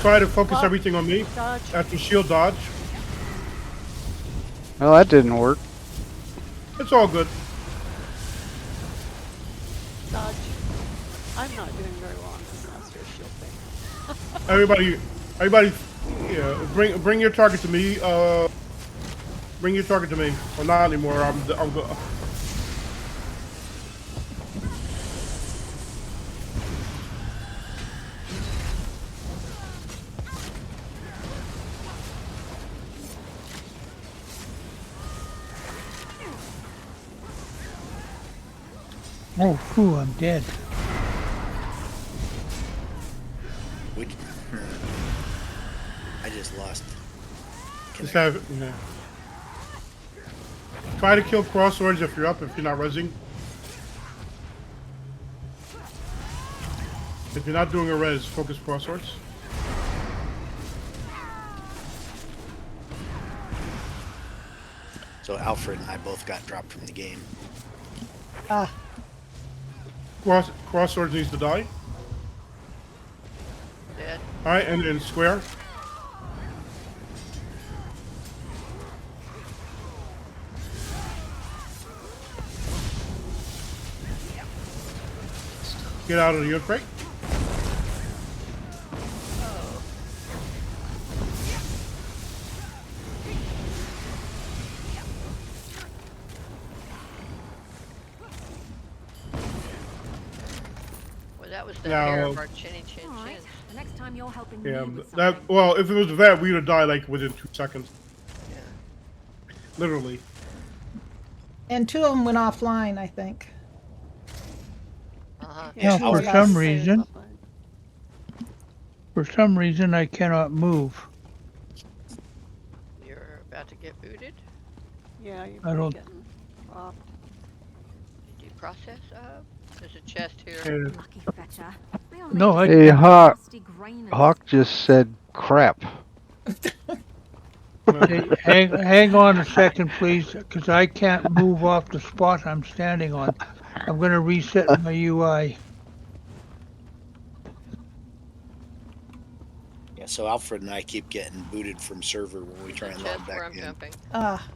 Try to focus Block. everything on me. Dodge. After shield dodge. Well, that didn't work. It's all good. Dodge. I'm not doing very well on this master shield thing. Everybody, yeah. Bring your target to me. Bring your target to me. Well, not anymore. I'm go. Oh, phew, I'm dead. I just lost. Just have, yeah. Try to kill crosswords if you're up. If you're not rezzing. If you're not doing a res, focus crosswords. So Alfred and I both got dropped from the game. ah, Crosswords needs to die. Dead. All right, and then square. Get out of the earthquake. Well, that was the Now- hair of our chinny chin All right. chins. The next time you're helping Yeah, me with that. something. Well, if it was that, we would have died like within 2 seconds. Yeah. Literally. and two of them went offline, I think. Uh-huh. Yeah, two for of some us. reason, I cannot move. You're about to get booted. Yeah, you're I don't- getting robbed. Did you process up? There's a chest here. And Lucky fetcher. We'll No, make I- Hey, it Hawk. nasty grainers. Hawk just said crap. Hey, hang on a second, please, because I can't move off the spot I'm standing on. I'm going to reset my UI. Yeah, so Alfred and I keep getting booted from server when we try There's and a log chest where back I'm in. jumping. Ah.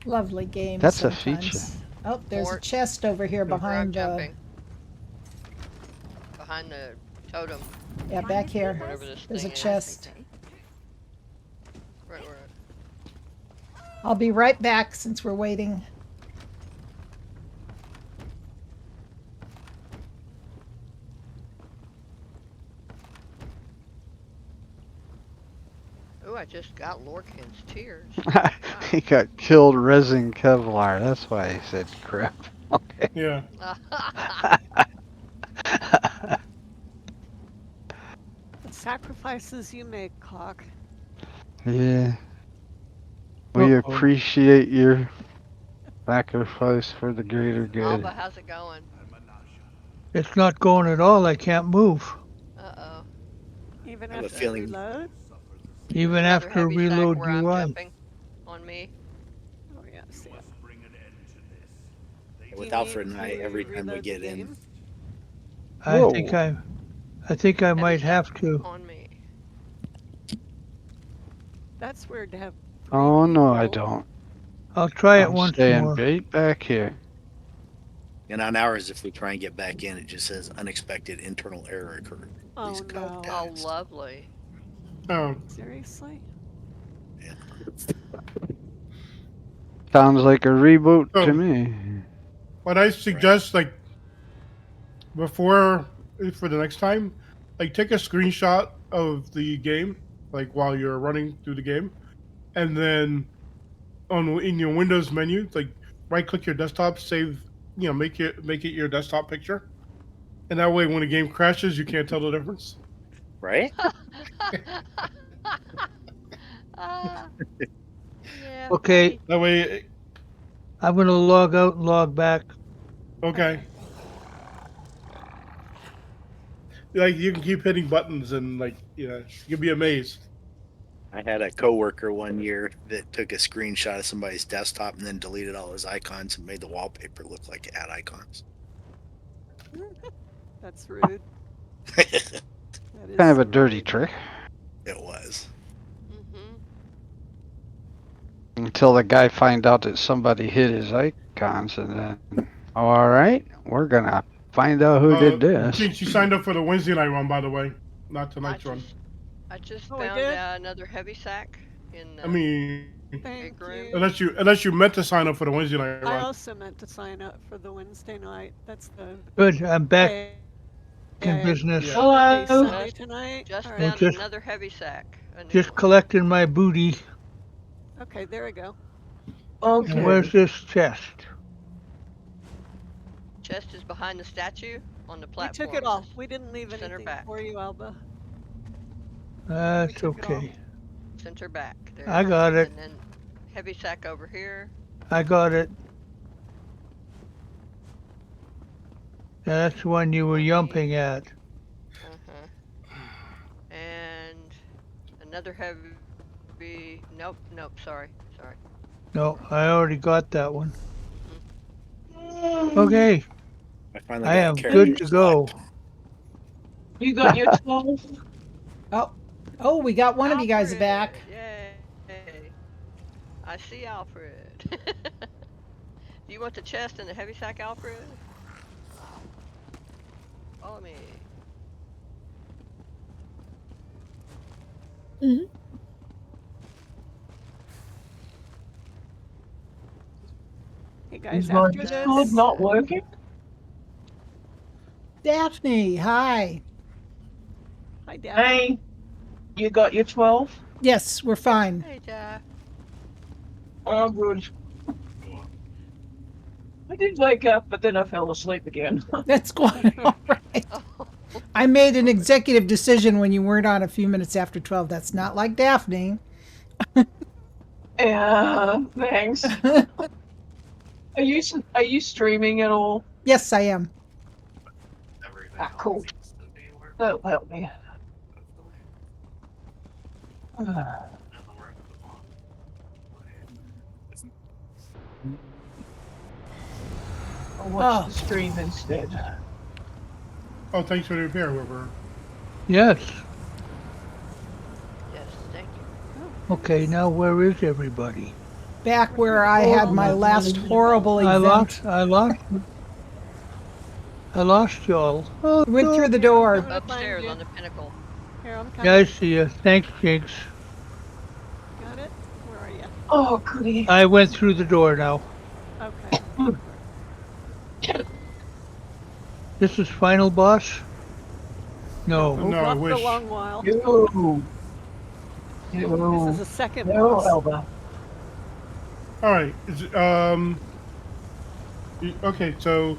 Lovely game. That's a sometimes. feature. Oh, there's a Fort. chest over here Where I'm behind. jumping. Behind the totem. Yeah, back here. Whatever this There's a thing is. chest. Right where it. 'Cause. I'll be right back since we're waiting. Yeah. Yeah, for some reason I cannot move. You're about to get booted. Oh, Yeah. there Ooh, I just got Lorcan's tears. He got killed resin Kevlar. That's why he said crap. Okay. Yeah. The sacrifices you make, Cock. Yeah. We Uh-oh. appreciate your sacrifice for the greater good. Alba, how's it going? It's not going at all. I can't move. Uh-oh. Even I have a after feeling- reload? Even Another after heavy sack reload where I'm UI. jumping on me. Oh, yeah, see it. With Do you Alfred need and I, to every time we reload the get in, game? I think I might sack. have to. On me. That's weird to have. Oh no, I preview don't. I'll try it I'm once staying more. right back here. and on ours, if we try and get back in, it just says unexpected internal error occurred. Oh, Please no. Oh, contact. lovely. Oh, Seriously? Yeah. Sounds like a reboot to Oh. me. what I suggest, like, before for the next time, like, take a screenshot of the game, like while you're running through the game, and then in your Windows menu, like, right click your desktop, save, make it your desktop picture, and that way when the game crashes, you can't tell the difference. Right? Yeah. Okay, funny. That way, I'm gonna log out and log back. okay. Like, you can keep hitting buttons and, like, you'll be amazed. I had a coworker one year that took a screenshot of somebody's desktop and then deleted all his icons and made the wallpaper look like it had icons. That's rude. That is Kind of a dirty rude. trick. It was. Mm-hmm. Until the guy find out that somebody hid his icons, and then, all right, we're gonna find out who did this. She signed up for the Wednesday night run, by the way, not tonight's run. I just Oh, I found did? another heavy sack in the I mean, Thank big room. you. unless you meant to sign up for the Wednesday night I run. also meant to sign up for the Wednesday night. That's the Good, I'm back day in I- business. Yeah. birthday Hello. Sunday tonight. Just All Well, found just- another heavy sack. A new Just one. collecting my booty. Okay, there we go. And where's this chest? Chest is behind the statue on the We platform. took it all. We didn't leave Center anything back. for you, Alba. That's took it all. okay. Center back. There. I got it. And then heavy sack over here. I got it. That's the one you were yumping at. Uh-huh. And another heavy. Nope. Sorry. No, I already got that one. Okay, I finally I got am a good character to go. select. You got your 12? Oh, we got one of you guys Alfred, back. Yay. I see Alfred. Do you want the chest and the heavy sack, Alfred? Follow me. Hey guys, Is my after Discord this, not working? Daphne, hi. hi Daphne. Hey, you got your 12? Yes, we're fine. Hey, Jeff. Oh, good. I did wake up, but then I fell asleep again. That's quite all right. Oh, I made an executive decision when you weren't on a few minutes after 12. That's not like Daphne. Yeah, thanks. Are you streaming at all? Yes, I am. Ah, cool. That'll help me. I'll watch the stream instead. Oh, thanks for the repair, whoever. Yes. yes, thank you. Okay, now where is everybody? Back where I had my last horrible I event. lost y'all. Oh, Went no. through the door. I'm gonna find Upstairs you. on the pinnacle. Here, I'm coming. Yeah, I see you. Thanks, Jinx. Got it? Where are you? Oh, goody. I went through the door now. Okay. This is final boss? No. No, I Not for wish. a long while. Yo. This is a second No, boss. Elba. All right. Okay, so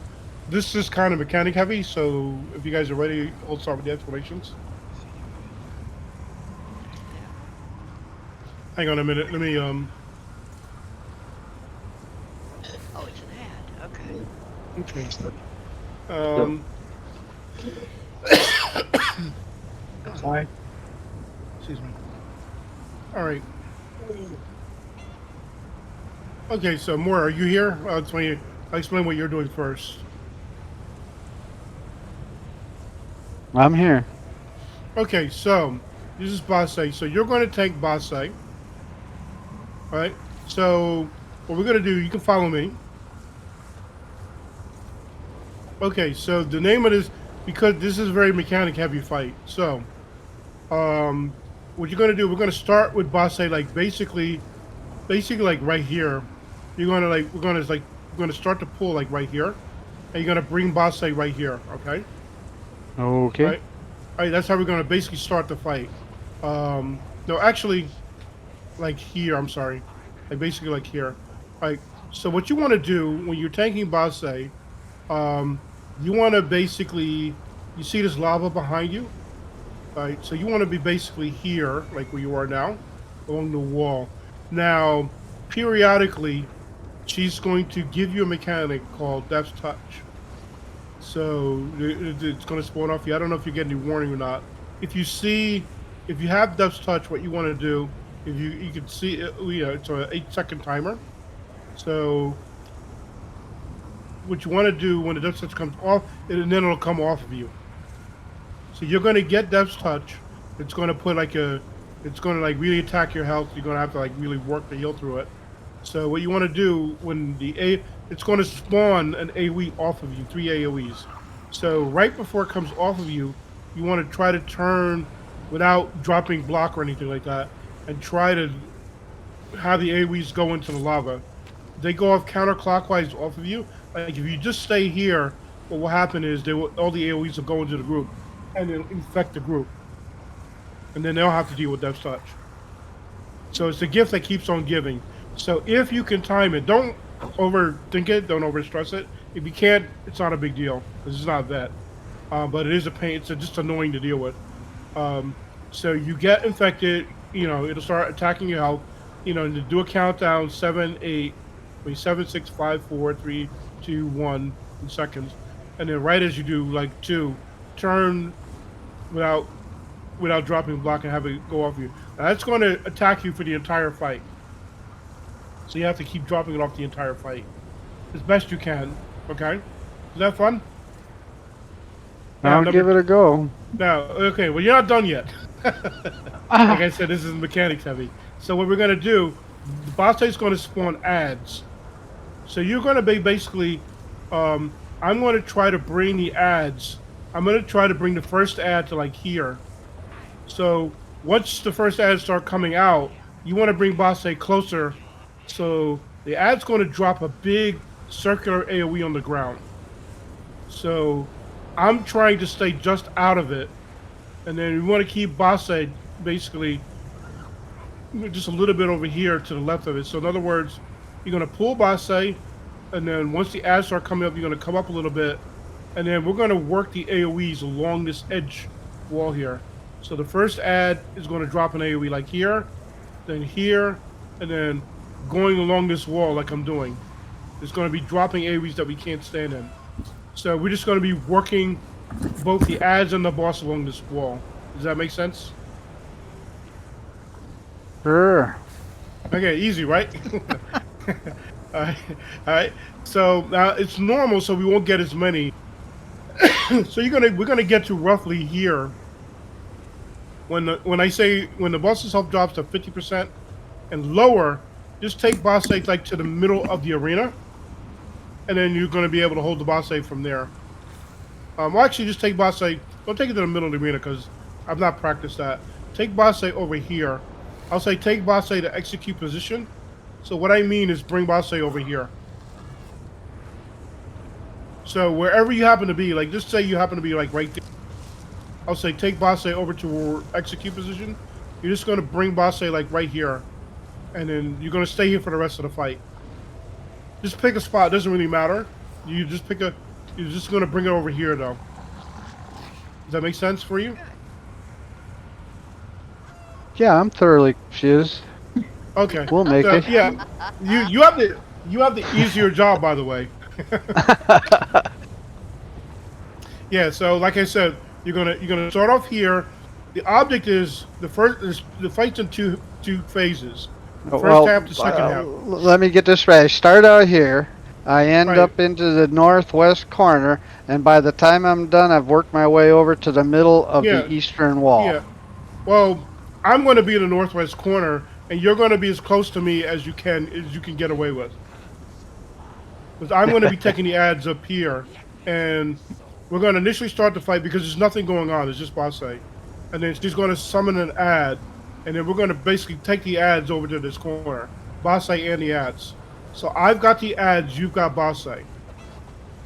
this is kind of mechanic heavy. So if you guys are ready, we'll start with the explanations. Hang on a minute. Let me Oh, it's an ad. Okay. Okay. Sorry. Excuse me. All right. Okay, so Moore, are you here? I'll explain what you're doing first. I'm here. Okay, so this is Basay. So you're going to tank Basay. All right. So what we're going to do, you can follow me. Okay, so the name of this, because this is a very mechanic heavy fight. So, what you're going to do, we're going to start with Basay, like basically like right here. You're going to we're going to start to pull like right here. And you're going to bring Basay right here, okay? Okay. All right, that's how we're going to basically start the fight. No, actually, like here, I'm sorry. Like basically like here. All right, so what you want to do when you're tanking Basay, you want to basically, you see this lava behind you? All right, so you want to be basically here, like where you are now, along the wall. Now, periodically, she's going to give you a mechanic called Death's Touch. So it's going to spawn off you. I don't know if you get any warning or not. If you have Death's Touch, what you want to do, if you can see, it's an 8-second timer. So what you want to do when the Death's Touch comes off, and then it'll come off of you. So you're going to get Death's Touch. It's going to put it's going to really attack your health. You're going to have to really work to heal through it. So what you want to do when it's going to spawn an AoE off of you, 3 AoEs. So right before it comes off of you, you want to try to turn without dropping block or anything like that, and try to have the AoEs go into the lava. They go off counterclockwise off of you. Like if you just stay here, what will happen is all the AoEs will go into the group, and it'll infect the group, and then they'll have to deal with Death's Touch. So it's a gift that keeps on giving. So if you can time it, don't overthink it, don't overstress it. If you can't, it's not a big deal. This is not vet, but it is a pain. It's just annoying to deal with. So you get infected, it'll start attacking your health. To do a countdown, 7, 6, 5, 4, 3, 2, 1 in seconds, and then right as you do 2, turn without dropping block and have it go off you. Now that's going to attack you for the entire fight. So you have to keep dropping it off the entire fight as best you can. Okay, is that fun? I'll give it a go. Now, okay, well you're not done yet. Like I said, this is mechanics heavy. So what we're gonna do, the boss is going to spawn ads. So you're going to be basically, I'm going to try to bring the ads. I'm going to try to bring the first ad to here. So once the first ads start coming out, you want to bring Basay closer. So the ad's going to drop a big circular AoE on the ground. So I'm trying to stay just out of it. And then we want to keep Basay basically just a little bit over here to the left of it. So in other words, you're going to pull Basay, and then once the ads start coming up, you're going to come up a little bit. And then we're going to work the AoEs along this edge wall here. So the first ad is going to drop an AoE like here, and then going along this wall like I'm doing. It's going to be dropping AoEs that we can't stand in. So we're just going to be working both the ads and the boss along this wall. Does that make sense? Sure. Okay, easy, right? All right. So now it's normal, so we won't get as many. So we're gonna get to roughly here. When the boss's health drops to 50% and lower, just take Basay to the middle of the arena, and then you're gonna be able to hold the Basay from there. Well, actually, just take Basay. Don't take it to the middle of the arena because I've not practiced that. Take Basay over here. I'll say take Basay to execute position. So what I mean is bring Basay over here. So wherever you happen to be, just say you happen to be right there. I'll say take Basay over to execute position. you're just going to bring Bosse like right here, and then you're going to stay here for the rest of the fight. Just pick a spot. It doesn't really matter. You just pick a. You're just going to bring it over here, though. Does that make sense for you? Yeah, I'm thoroughly confused. Okay. We'll make it. Yeah. You have the easier job, by the way. Yeah. So like I said, you're gonna start off here. The object is the fight's in two phases. The first half, the second half. Let me get this right. I start out here. I end Right. up into the northwest corner, and by the time I'm done, I've worked my way over to the middle of Yeah. the eastern wall. Yeah. Well, I'm going to be in the northwest corner, and you're going to be as close to me as you can get away with. Because I'm going to be taking the ads up here, and we're going to initially start the fight because there's nothing going on. It's just Bosse. And then she's going to summon an ad, and then we're going to basically take the ads over to this corner. Bosse and the ads. So I've got the ads, you've got Bosse.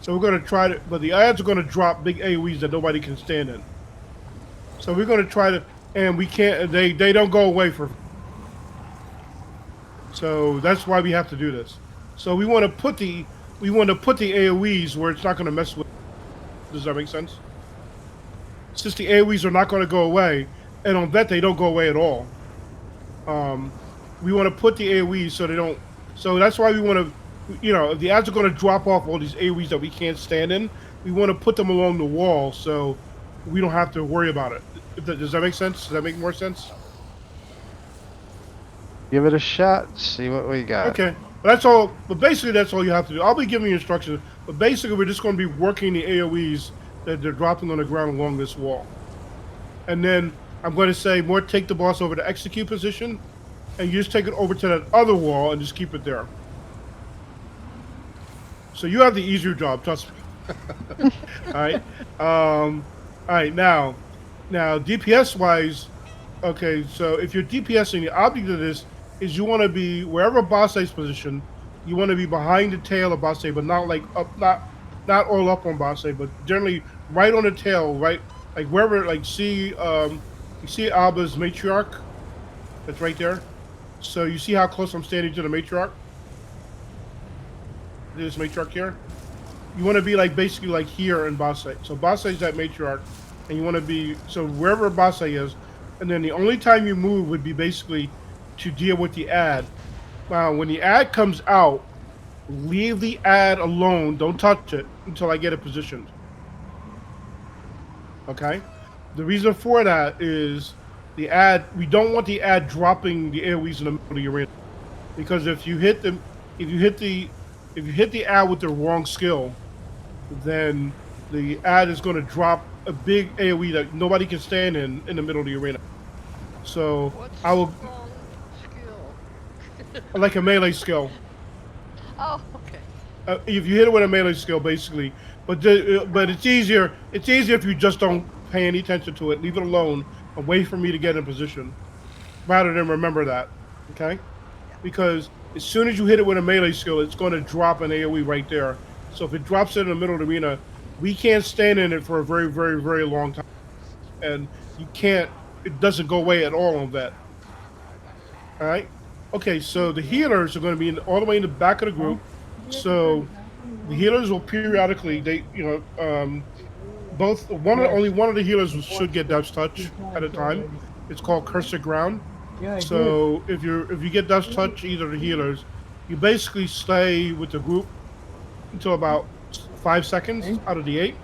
So we're going to try to, but the ads are going to drop big AoEs that nobody can stand in. So we're going to try to, and we can't, they don't go away for. So that's why we have to do this. So we want to put the AoEs where it's not going to mess with. Does that make sense? Since the AoEs are not going to go away, and on that they don't go away at all. We want to put the AoEs so they don't. So that's why we want to, if the ads are going to drop off all these AoEs that we can't stand in, we want to put them along the wall so we don't have to worry about it. Does that make sense? Does that make more sense? Give it a shot. See what we got. Okay. That's all. But basically, that's all you have to do. I'll be giving you instructions. But basically, we're just going to be working the AoEs that they're dropping on the ground along this wall. And then I'm going to say, Mort, take the boss over to execute position. And you just take it over to that other wall and just keep it there. So you have the easier job, trust me. All right. All right. Now, DPS wise, okay. So if you're DPSing, the object of this is you want to be wherever Bosse's position. You want to be behind the tail of Bosse, but not like up, not all up on Bosse, but generally right on the tail, right, like wherever, like you see Alba's matriarch. That's right there. So you see how close I'm standing to the matriarch? This matriarch here. You want to be like basically like here in Bosse. So Bosse is that matriarch, and you want to be so wherever Bosse is, and then the only time you move would be basically to deal with the ad. Now, when the ad comes out, leave the ad alone. Don't touch it until I get it positioned. Okay. The reason for that is the ad. We don't want the ad dropping the AoEs in the middle of the arena, because if you hit the ad with the wrong skill, then the ad is going to drop a big AoE that nobody can stand in the middle of the arena. So What's I will the wrong skill? like a melee skill. Oh, okay. If you hit it with a melee skill, basically, but it's easier. It's easier if you just don't pay any attention to it. Leave it alone and wait for me to get in position, rather than remember that. Okay, because as soon as you hit it with a melee skill, it's going to drop an AoE right there. So if it drops it in the middle of the arena, we can't stand in it for a very, very, very long time, and you can't. It doesn't go away at all on that. All right. Okay, so the healers are going to be all the way in the back of the group. So the healers will periodically, only one of the healers should get Death's Touch at a time. It's called Cursed Ground. So if you get Death's Touch, either of the healers, you basically stay with the group until about 5 seconds out of the 8.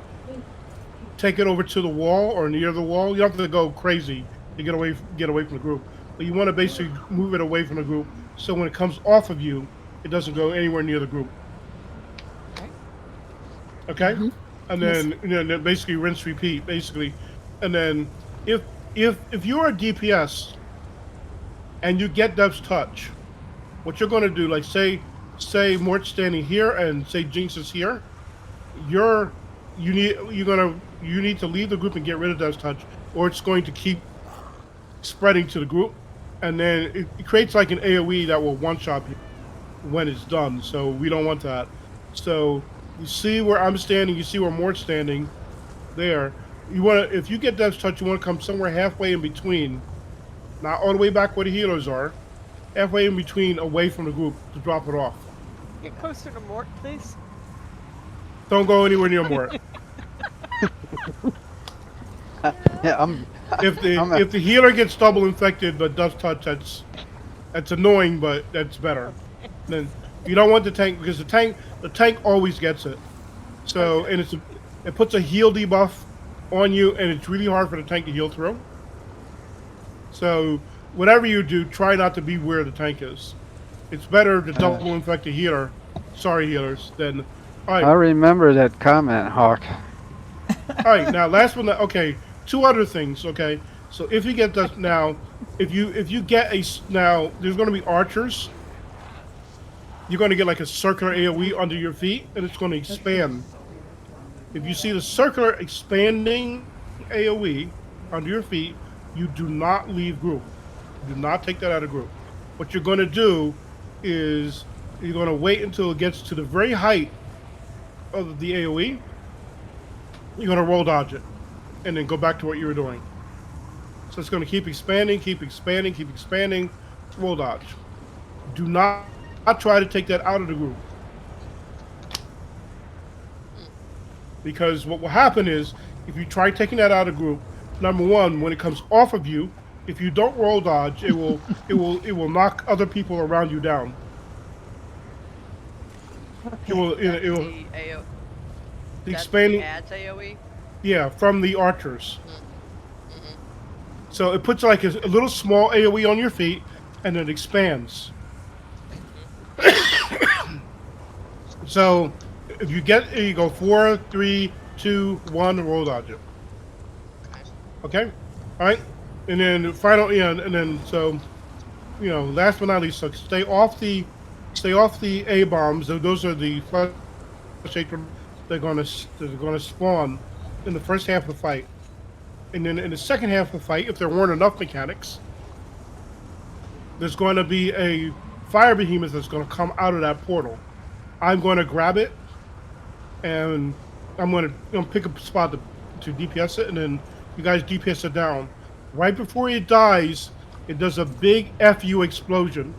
Take it over to the wall or near the wall. You don't have to go crazy to get away from the group. But you want to basically move it away from the group, so when it comes off of you, it doesn't go anywhere near the group. Okay? Mm-hmm. And then basically rinse, repeat, basically. And then if you're a DPS and you get Death's Touch, what you're going to do, like say Mort's standing here and say Jinx is here, you need to leave the group and get rid of Death's Touch, or it's going to keep spreading to the group. And then it creates like an AoE that will one-shot you when it's done. So we don't want that. So you see where I'm standing, you see where Mort's standing there. If you get Death's Touch, you want to come somewhere halfway in between not all the way back where the healers are, halfway in between, away from the group to drop it off. Get closer to Mort, please. Don't go anywhere near Mort. Yeah, I'm. If I'm a- the healer gets double infected but does touch, that's annoying, but that's better. Then you don't want the tank because the tank always gets it. So and it puts a heal debuff on you, and it's really hard for the tank to heal through. So whatever you do, try not to be where the tank is. It's better to double infect a healer. Sorry, healers. Than all I right. remember that comment, Hawk. All right. Now, last one. Okay, two other things. Okay. So if you get this now, if you get now, there's going to be archers. You're going to get like a circular AOE under your feet, and it's going to expand. If you see the circular expanding AOE under your feet, you do not leave group. Do not take that out of group. What you're going to do is you're going to wait until it gets to the very height of the AOE. You're going to roll dodge it, and then go back to what you were doing. So it's going to keep expanding, keep expanding, keep expanding. Roll dodge. Do not try to take that out of the group. Because what will happen is, if you try taking that out of group, number one, when it comes off of you, if you don't roll dodge, it will knock other people around you down. It will the expanding adds AOE. Yeah, from the archers. So it puts like a little small AOE on your feet, and it expands. So if you go 4, 3, 2, 1, roll dodge it. Okay, all right, and then final, and then so, last but not least, so stay off the A bombs. Those are the flesh hatred. They're gonna spawn in the first half of the fight, and then in the second half of the fight, if there weren't enough mechanics, there's going to be a fire behemoth that's going to come out of that portal. I'm going to grab it, and I'm going to pick a spot to DPS it, and then you guys DPS it down. Right before it dies, it does a big FU explosion.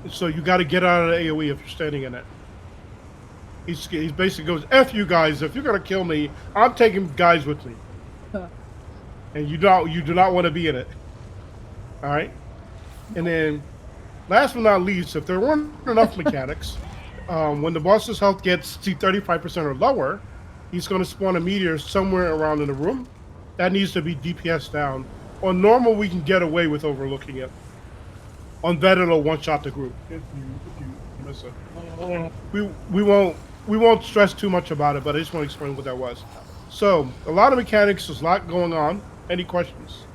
So you got to get out of the AOE if you're standing in it. He basically goes, F you guys, if you're going to kill me, I'm taking guys with me. And you do not want to be in it. All right? And then, last but not least, if there weren't enough mechanics, when the boss's health gets to 35% or lower, he's going to spawn a meteor somewhere around in the room. That needs to be DPS down. On normal, we can get away with overlooking it. On that, it'll one-shot the group if you miss it. We won't stress too much about it, but I just want to explain what that was. So, a lot of mechanics, there's a lot going on. Any questions?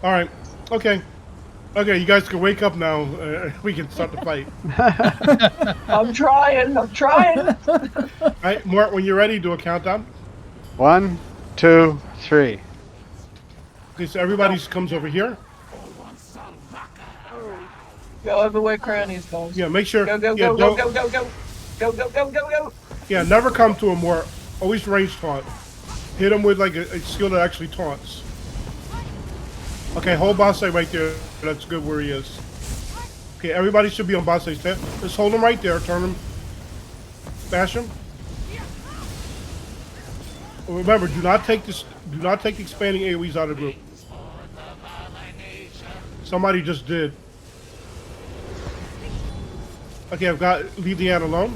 All right. Okay. Okay, you guys can wake up now. We can start the fight. I'm trying. All right, Mort, when you're ready, do a countdown. 1, 2, 3. Okay, so everybody comes over here. Go over where Crownie's going. Yeah, make sure. Go, go, yeah, go, go, go, go, go. Go, go, go, go, go. Yeah, never come to him, Mort. Always range taunt. Hit him with like a skill that actually taunts. Okay, hold boss side right there. That's good where he is. Okay, everybody should be on boss side. Just hold him right there. Turn him. Bash him. Remember, do not take the expanding AoEs out of the group. Somebody just did. Okay, leave the ant alone.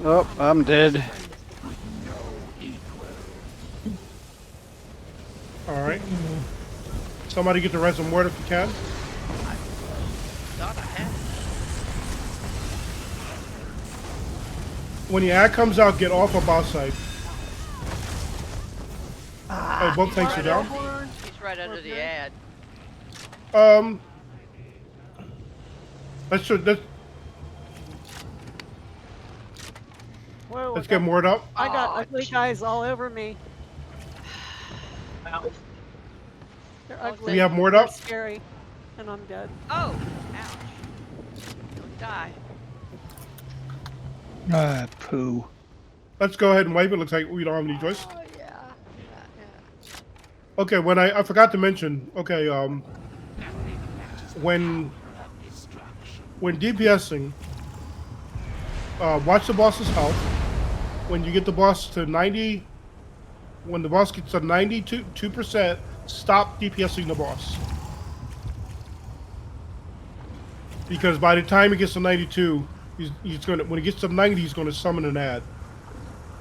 Oh, I'm dead. All right. Somebody get the ransom word if you can. When the ad comes out, get off of boss side. Oh, both tanks are down. He's right under the ad. Let's Whoa, get moored up. I got ugly guys all over me. They're ugly. We have moored They're up. scary, and I'm dead. Oh, ouch! Don't die. Ah, poo. let's go ahead and wipe it. Looks like we don't have any choice. Oh, yeah. Okay, when I forgot to mention. Okay, when DPSing, watch the boss's health. When you get the boss to 90, when the boss gets to 92%, stop DPSing the boss. Because by the time he gets to 92, he's gonna, when he gets to 90, he's gonna summon an ad.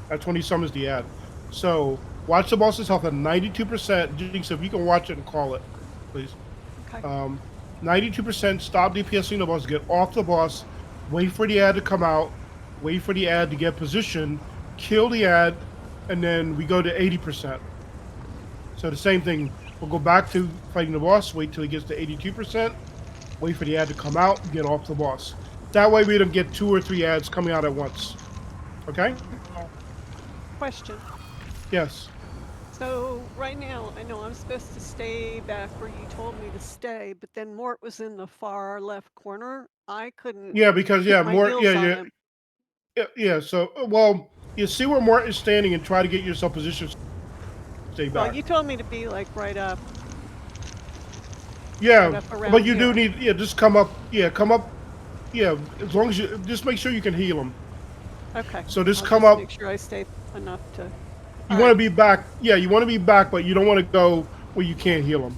That's when he summons the ad. So watch the boss's health at 92%. Jinx, if you can watch it and call it, please. Okay. 92%, stop DPSing the boss, get off the boss, wait for the ad to come out, wait for the ad to get positioned, kill the ad, and then we go to 80%. So the same thing, we'll go back to fighting the boss, wait till he gets to 82%, wait for the ad to come out, get off the boss. That way we don't get 2 or 3 ads coming out at once. Okay? Question. Yes. So right now, I know I'm supposed to stay back where you told me to stay, but then Mort was in the far left corner. I couldn't. Yeah, because keep my Mort, heels on him. yeah. So, well, you see where Mort is standing and try to get yourself positioned. Stay back. Well, you told me to be like right up. Yeah, right up around but you here. do need, just come up. Yeah, come up. Yeah, as long as you just make sure you can heal him. Okay. So just I'll come up. Make sure I stay enough to. You want to be back. Yeah, you want to be back, but you don't want to go where you can't heal him.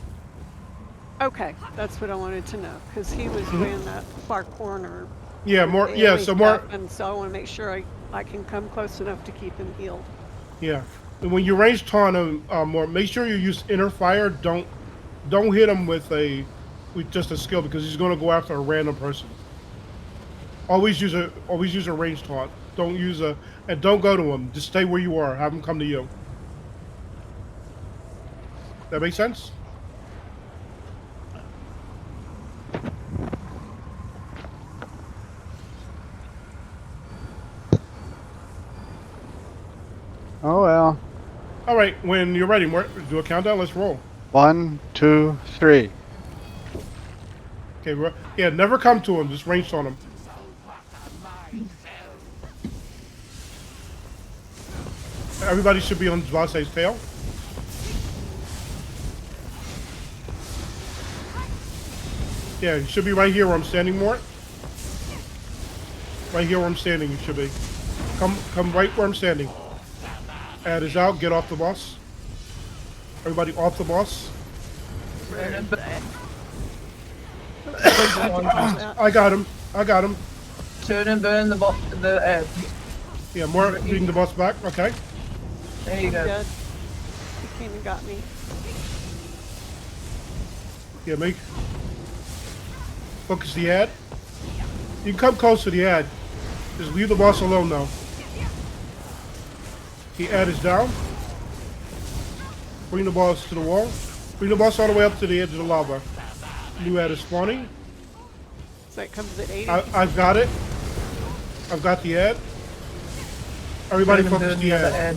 Okay, that's what I wanted to know because he was way in that far corner. Yeah, more. with Yeah, AoE so more. stuff, and so I want to make sure I can come close enough to keep him healed. Yeah, and when you range taunt him, more, make sure you use inner fire. Don't hit him with just a skill because he's going to go after a random person. Always use a range taunt. Don't use and don't go to him. Just stay where you are. Have him come to you. That make sense? Oh well. All right, when you're ready, do a countdown. Let's roll. 1, 2, 3. Okay, yeah, never come to him. Just range on him. Everybody should be on Zvasse's tail. Yeah, you should be right here where I'm standing, Mort. Right here where I'm standing, you should be. Come right where I'm standing. Ad is out. Get off the boss. Everybody off the boss. I got him. Turn and burn the ad. Yeah, more beating the boss back. Okay. There you go. Dead. He came and got me. Yeah, focus the ad. You can come close to the ad. Just leave the boss alone now. The ad is down. Bring the boss to the wall. Bring the boss all the way up to the edge of the lava. New ad is spawning. So it comes at 80. I've got it. I've got the ad. Everybody Turn and focus burn the other ad.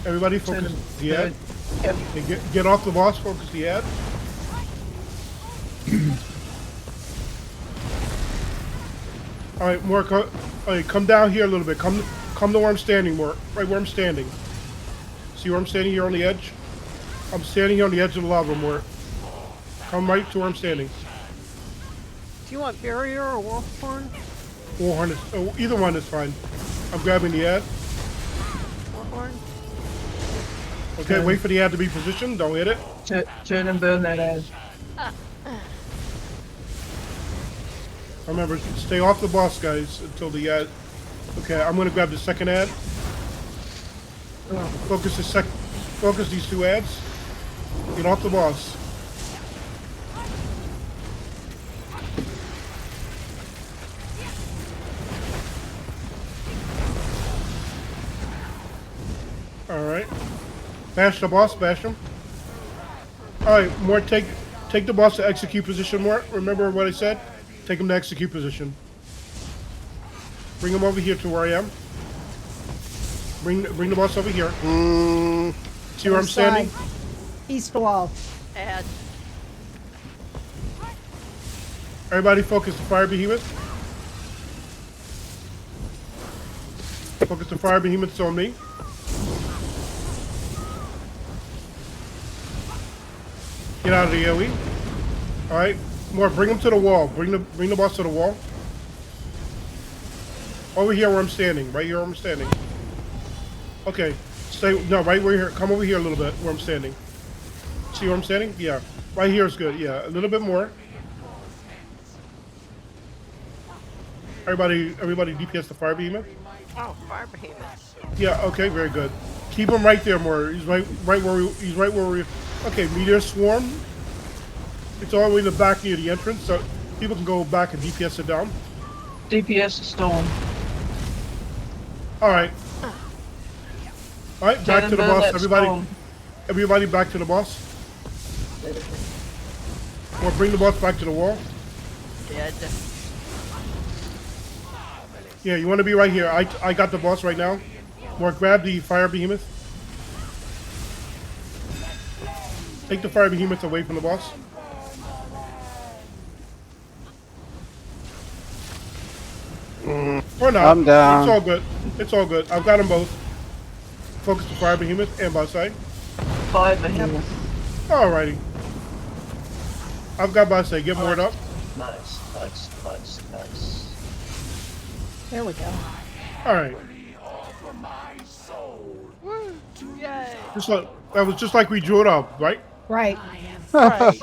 Everybody Turn focus and the ad. Yep. Okay, get off the boss. Focus the ad. All right, Mark. All right, come down here a little bit. Come to where I'm standing, Mark. Right where I'm standing. See where I'm standing here on the edge? I'm standing here on the edge of the lava, Mark. Come right to where I'm standing. Do you want barrier or wolf horn? Warhorn is, either one is fine. I'm grabbing the ad. Wolf horn? Okay, wait for the ad to be positioned. Don't hit it. Turn and burn that ad. Remember, stay off the boss, guys, until the ad. Okay, I'm gonna grab the second ad. Focus these 2 ads. Get off the boss. All right. Bash the boss. Bash him. All right, Mort, take the boss to execute position. Mort, remember what I said? Take him to execute position. Bring him over here to where I am. Bring the boss over here. See where I'm standing? East wall. Ad. Everybody focus the fire behemoth. Focus the fire behemoths on me. Get out of the AoE. All right, more. Bring them to the wall. Bring the boss to the wall. Over here where I'm standing. Right here where I'm standing. Okay. Stay. No, right where here. Come over here a little bit where I'm standing. See where I'm standing? Yeah. Right here is good. Yeah. A little bit more. Everybody DPS the fire behemoth. Oh, fire behemoth. Yeah. Okay. Very good. Keep him right there, more. He's right where we. Okay. Meteor swarm. It's all the way in the back near the entrance, so people can go back and DPS it down. DPS storm. All right. All right. Back to the boss. Everybody back to the boss. Or bring the boss back to the wall. Dead. Yeah, you want to be right here. I got the boss right now. More, grab the fire behemoth. Take the fire behemoth away from the boss. Or not. I'm down. It's all good. It's all good. I've got them both. Focus the fire behemoth and boss side. Fire behemoth. Alrighty. I've got boss side. Get moored up. Nice. There we go. Alright. Yay. That was just like we drew it up, right? Right. Right.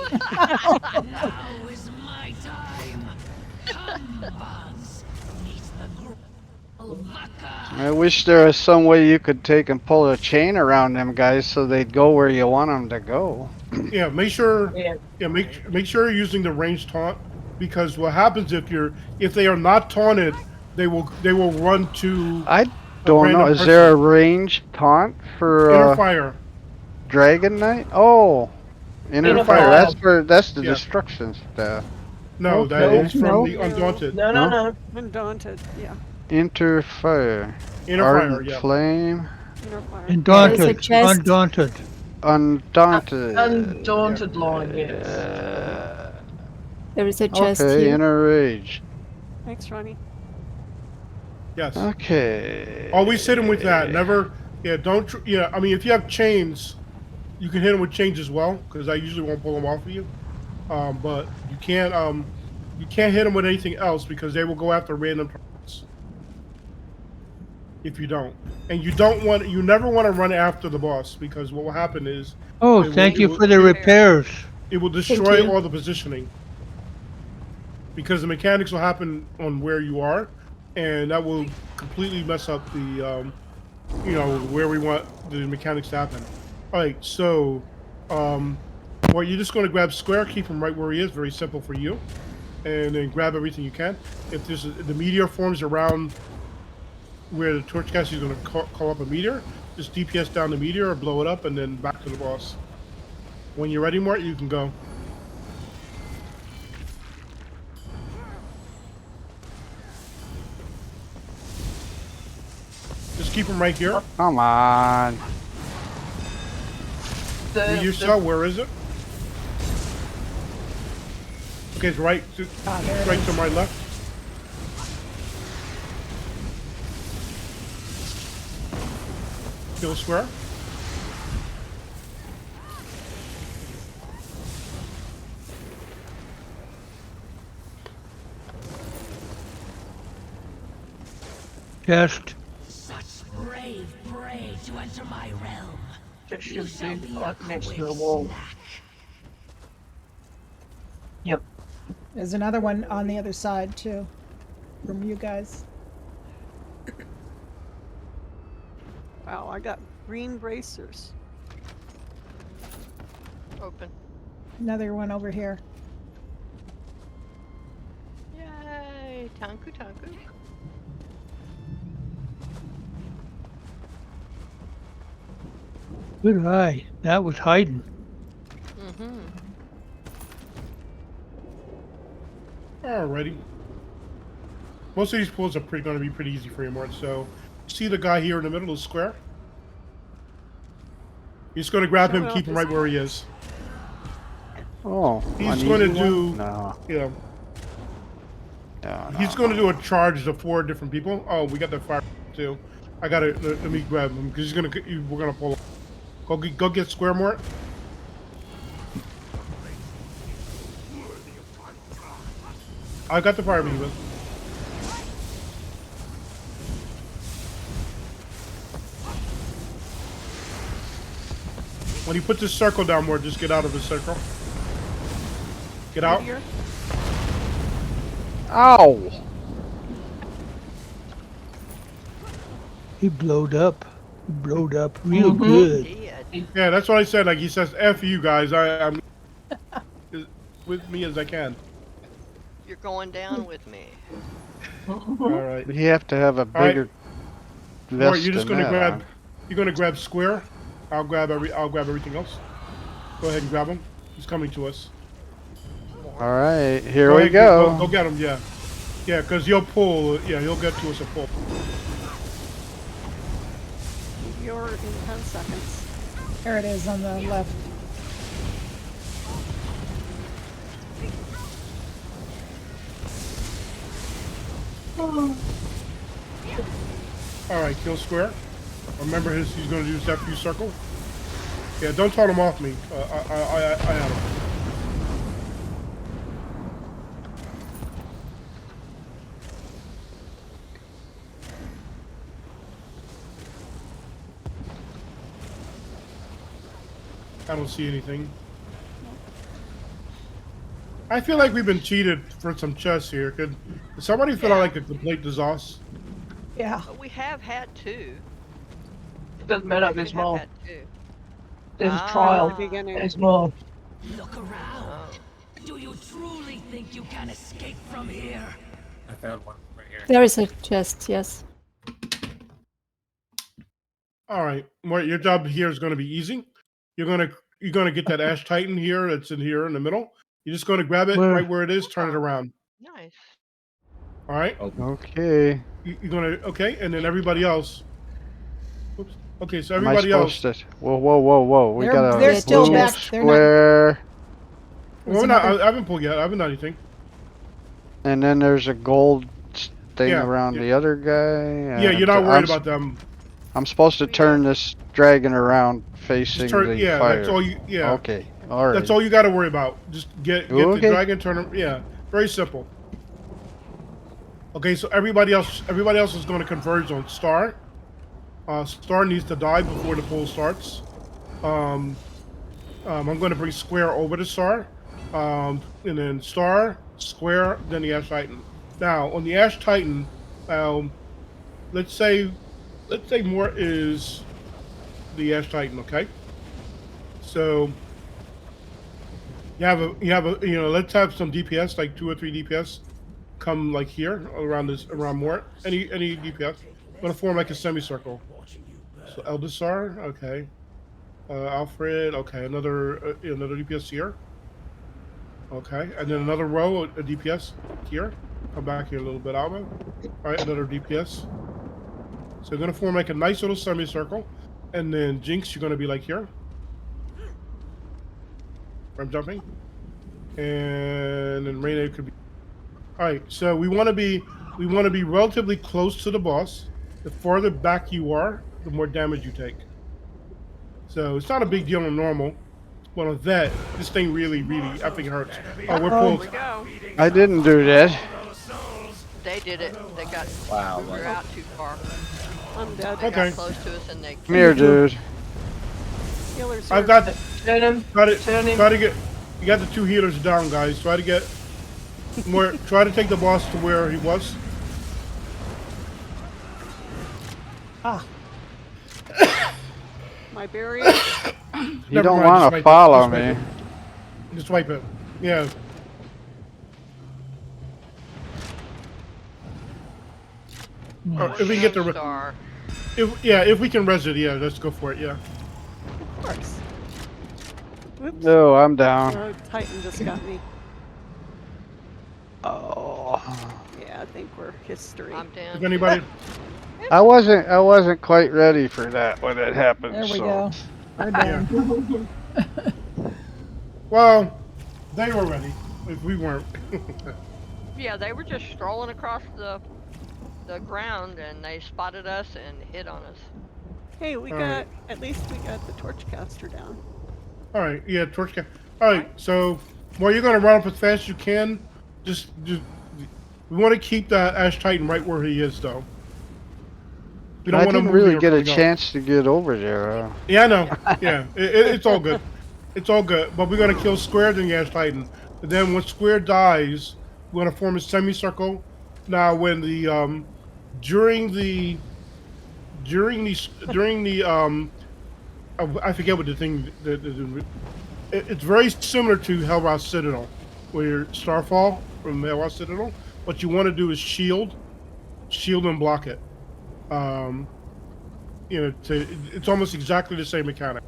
I wish there was some way you could take and pull a chain around them guys so they'd go where you want them to go. Yeah, make sure. Yeah. Make sure you're using the ranged taunt, because what happens if they are not taunted, they will run to. I don't know. Is there a range taunt for inner fire? Dragon Knight? Oh, inner fire. That's the Yeah. destruction stuff. No, that is from the Undaunted. No. Undaunted, yeah. Inter fire. Inner Ardent fire, yeah. flame. Inner fire. Undaunted. There's a chest. Undaunted. Undaunted. Undaunted line, yes. There is a chest Okay, here. inner rage. Thanks, Ronnie. Yes. Okay. Always hit him with that. Never. Yeah. Don't. Yeah. I mean, if you have chains, you can hit him with chains as well, because I usually won't pull them off of you. But you can't. You can't hit them with anything else, because they will go after random targets. If you don't, and you never want to run after the boss, because what will happen is. Oh, thank you for the repairs. It will destroy all the positioning. Because the mechanics will happen on where you are, and that will completely mess up the, where we want the mechanics to happen. All right, so, well, you're just going to grab square, keep him right where he is. Very simple for you, and then grab everything you can. If the meteor forms around where the torchcaster is going to call up a meteor, just DPS down the meteor or blow it up, and then back to the boss. When you're ready, Mort, you can go. Just keep him right here. Come on. Meteor cell, where is it? Okay, it's right to my left. Kill square. Chest. Just should be like next to the wall. Yep. There's another one on the other side too, from you guys. Wow, I got green bracers. Open. Another one over here. Yay! Tanku. Good eye. That was hiding. Mm-hmm. Alrighty. Most of these pulls are going to be pretty easy for you, Mort. So, see the guy here in the middle of the square? You're just going to grab him, keep him right where he is. Oh, He's going to do, No. He's going to do a charge to 4 different people. Oh, we got the fire too. I gotta let me grab him because we're gonna pull. Go get square more. I got the fire beaver. When he puts his circle down more, just get out of his circle. Get out. Here. Ow! He blowed up. He blowed up real good. Yeah, that's what I said. Like he says, "F you guys, I'm as with me as I can." You're going down with me. All right. You have to have a bigger Or vest you're just than gonna that grab. on. You're gonna grab square. I'll grab everything else. Go ahead and grab him. He's coming to us. All right, here Go we ahead, go. Go get him. Yeah. Yeah, because he'll pull. Yeah, he'll get to us a pull. You're in 10 seconds. There it is on the left. All right, kill square. Remember he's going to use that few circle. Yeah, don't turn him off me. I had him. I don't see anything. I feel like we've been cheated for some chess here. Could somebody fill out like a complete disaster? Yeah. But we have had two. Doesn't matter, We there's have more. had two. There's a Ah. trial. Beginning. There's more. Look around. Do you truly think you can escape from here? I found one right here. There is a chest, yes. All right, Mort, your job here is going to be easy. You're gonna get that Ash Titan here. That's in here in the middle. You're just going to grab it Where? right where it is. Turn it around. Nice. All right. Okay. You're gonna and then everybody else. Oops. Okay, so Am I everybody else. supposed to? Whoa! We got a they're still blue back. They're not- square, Well, we're not, I haven't pulled yet. I haven't done anything. and then there's a gold thing Yeah, around yeah. the other guy. Yeah, you're not and worried about them. I'm supposed to turn this dragon around facing the Yeah, fire. that's all you. Yeah, Okay. All right. that's all you got to worry about. Just get the Okay. dragon, turn him. Yeah, very simple. Okay, so everybody else is going to converge on Star. Star needs to die before the pull starts. I'm going to bring Square over to Star, and then Star, Square, then the Ash Titan. Now on the Ash Titan, let's say more is the Ash Titan. Okay, so let's have some DPS, like 2 or 3 DPS, come like here around more. Any DPS. I'm gonna form like a semicircle. So Eldasar, okay. Alfred, okay. Another DPS here. Okay, and then another row of DPS here. Come back here a little bit, Alba. All right, another DPS. So we're gonna form like a nice little semicircle, and then Jinx, you're gonna be like here. I'm jumping, and then Reyna could be. All right, so we want to be relatively close to the boss. The farther back you are, the more damage you take. So it's not a big deal on normal, but on that, this thing really effing hurts. Oh, we're Here pulled. we go. I didn't do that. They did it. They got. Wow. We were out too far. I'm dead. They Okay. got close to us and they. Come here, dude. Healers I've are- got. Turn him. Turn him. Try to get. You got the 2 healers down, guys. Try to get more. Try to take the boss to where he was. Ah, my barrier. You Never don't mind, want just to wipe it, follow just wipe me. it. Just wipe it. Yeah. Or if we can get the. Star. If we can res it, yeah, let's go for it. Yeah. Of course. Oops. No, I'm down. Oh, Titan just got me. Oh. Yeah, I think we're history. I'm down. If anybody. I wasn't quite ready for that when it happened. there we so. go. We're done. Well, they were ready. If we weren't. Yeah, they were just strolling across the the ground and they spotted us and hit on us. Hey, we All got right. at least we got the torchcaster down. All right, yeah, torch can. All right, so while you're gonna run up as fast as you can, just we want to keep that Ash Titan right where he is, though. We don't I want to didn't move really or get a coming up. chance to get over there. Yeah, I know. Yeah, it's all good. It's all good. But we're gonna kill Square, then the Ash Titan. And then when Square dies, we're gonna form a semicircle. Now, when the during the I forget what the thing. It's very similar to Hellrot Citadel, where Starfall from Hellrot Citadel. What you want to do is shield and block it. It's almost exactly the same mechanic.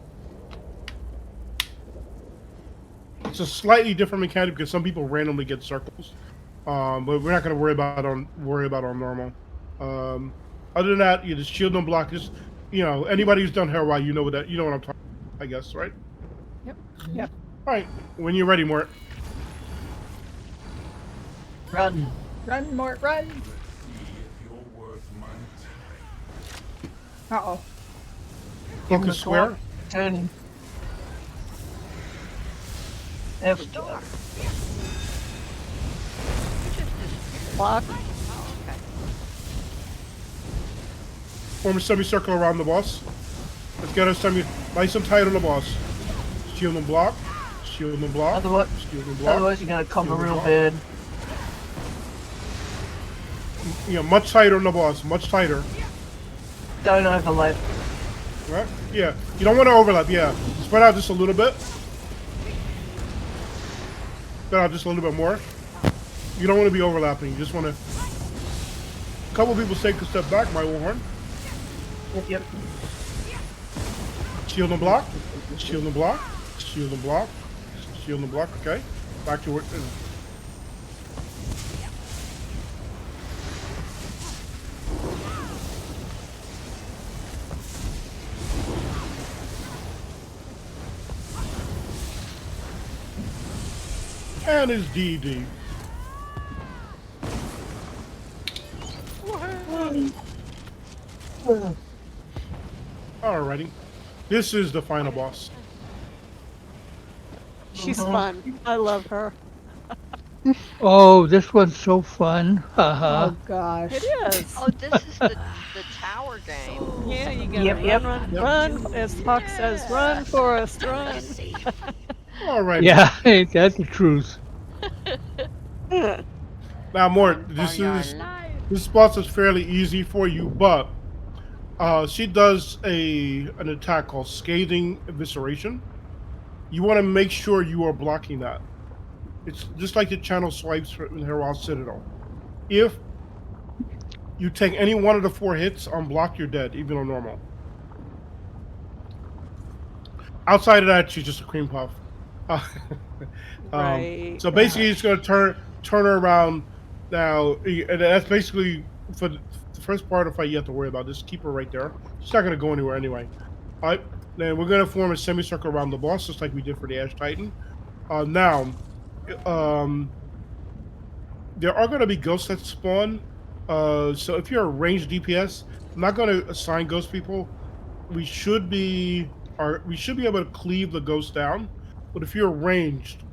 It's a slightly different mechanic because some people randomly get circles, but we're not going to worry about on normal. Other than that, you just shield and block. Just anybody who's done Hellrot, you know what I'm talking about, I guess, right? Yep. All right, when you're ready, Mort. Run. Run, Mort, run. Uh-oh. Focus Square. Turn. F star. Block. Form a semicircle around the boss. Let's get us nice and tight on the boss. Shield and block. Shield and block. Otherwise, Shield and block. otherwise you're gonna come Shield and real block. bad. Much tighter on the boss. Much tighter. Don't overlap. Right? Yeah. You don't want to overlap. Yeah. Spread out just a little bit. Spread out just a little bit more. You don't want to be overlapping. You just want to. A couple people take a step back, my warhorn. Yep. Shield and block. Shield and block. Shield and block. Shield and block. Okay. Back to work. And his DD. Alrighty. This is the final boss. She's fun. I love her. Oh, this one's so fun. Haha. Oh, gosh. It is. Oh, this is the tower game. Yeah, you gotta run, as Hawk says, run, Forrest, run. Alright. Yeah, that's the truth. Now, Mort, this boss is fairly easy for you, but she does an attack called Scathing Evisceration. You want to make sure you are blocking that. It's just like the channel swipes in Hellrot Citadel. If you take any one of the 4 hits on block, you're dead, even on normal. Outside of that, she's just a cream puff. Right. So basically, it's going to turn her around now, and that's basically for the first part of the fight you have to worry about. Just keep her right there. She's not going to go anywhere anyway. All right, then we're going to form a semicircle around the boss, just like we did for the Ash Titan. Now, there are going to be ghosts that spawn. So if you're a ranged DPS, I'm not going to assign ghost people. We should be able to cleave the ghost down. But if you're ranged,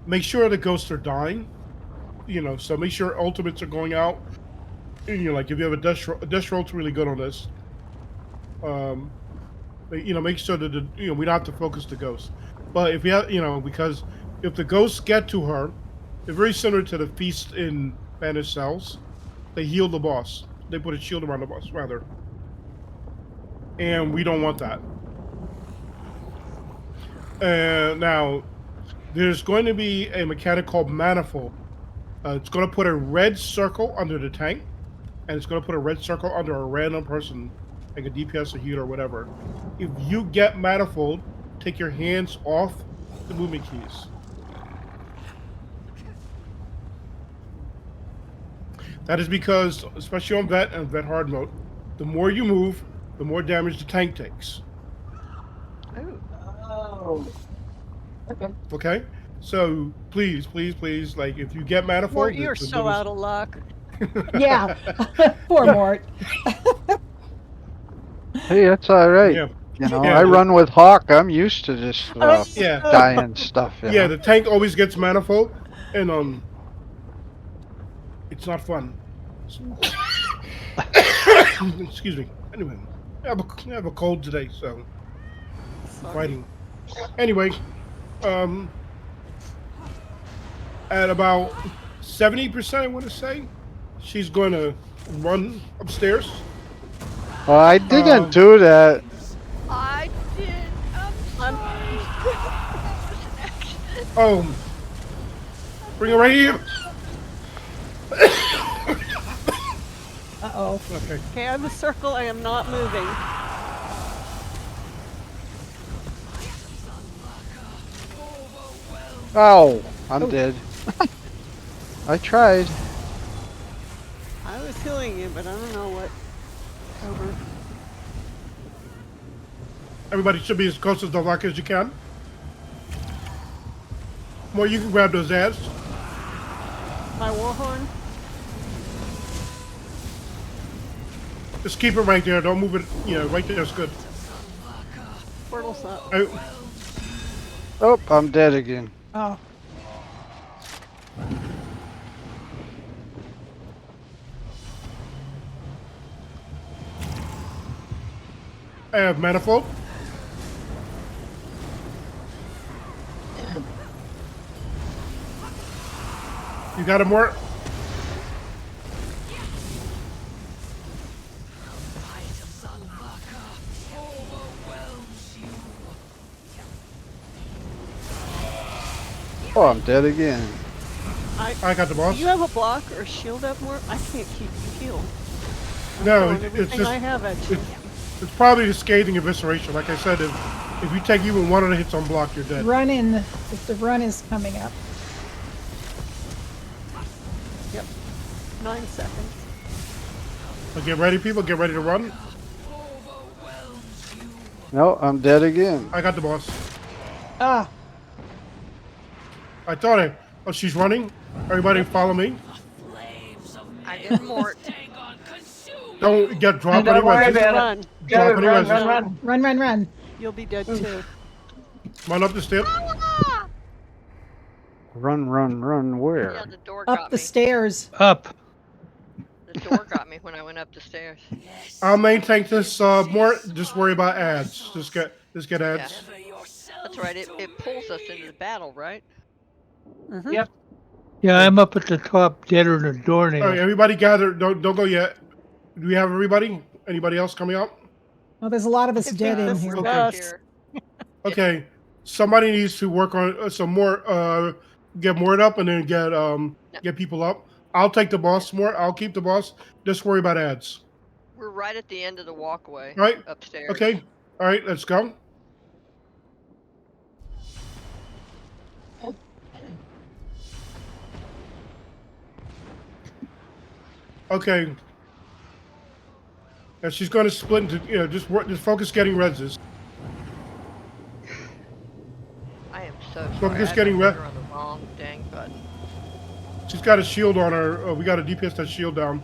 make sure the ghosts are dying. So make sure ultimates are going out. And like if you have a death roll's really good on this. Make sure that we don't have to focus the ghost. But if you have, because if the ghosts get to her, they're very similar to the feast in Banished Cells. They heal the boss. They put a shield around the boss, rather. And we don't want that. Now, there's going to be a mechanic called Manifold. It's going to put a red circle under the tank, and it's going to put a red circle under a random person, like a DPS, a healer, or whatever. If you get Manifold, take your hands off the movement keys. That is because, especially on Vet and Vet Hard mode, the more you move, the more damage the tank takes. Oh. Okay. Okay? So, please, like, if you get Manifold... You're so out of luck. Yeah. Poor Mort. Hey, that's all right. Yeah. You know, Yeah, I run with Hawk. I'm used to just Yeah. dying stuff. You Yeah, know? the tank always gets manifold, and it's not fun. Excuse me. Anyway, I have a cold today, so I'm Sorry. fighting. Anyway, um, at about 70%, I want to say, she's going to run upstairs. Well, I didn't do that. I did. I'm sorry. It was an accident. Oh, bring her right here. Uh-oh. Okay. Okay, I have a circle. I am not moving. Oh, I'm dead. I tried. I was healing you, but I don't know what. Over. Everybody should be as close to the lock as you can. Well, you can grab those ads. My warhorn. Just keep it right there. Don't move it. You know, right there is good. Portal's up. Oh, I'm dead again. Oh. I have manifold. You got him, more? Oh, I'm dead again. I got the boss. Do you have a block or a shield up more? I can't keep you healed. No, Throwing it's everything just I have at you. it's probably the scathing evisceration. Like I said, if you take even one of the hits on block, you're dead. Run in. If the run is coming up. Yep. 9 seconds. So get ready, people. Get ready to run. No, I'm dead again. I got the boss. Ah. I thought I. Oh, she's running. Everybody, follow me. I did Mort. Don't get drop Don't any worry wedges. about it. Run. Drop any Run, wedges. run, run. Run, run, run. You'll be dead too. Run up the step. Run, run, run. Yeah, Where? the door Up got the me. stairs. Up. The door got me when I went up the stairs. I'll main tank this. More. Just worry about ads. Just get ads. That's right. It pulls us into the battle, right? Mm-hmm. Yep. Yeah, I'm up at the top, deader than a doornail. All right, everybody gather. Don't go yet. Do we have everybody? Anybody else coming out? Well, there's a lot of us dead in this here. is Okay. us. Here. Okay, somebody needs to work on some more. Get Mort up and then get people up. I'll take the boss more. I'll keep the boss. Just worry about ads. We're right at the end of the walkway. Right? Upstairs. Okay. All right. Let's go. Okay. And she's going to split into just focus getting reses. I am so sorry. Look, just I getting had my finger on the wrong dang button. She's got a shield on her. We got to DPS that shield down.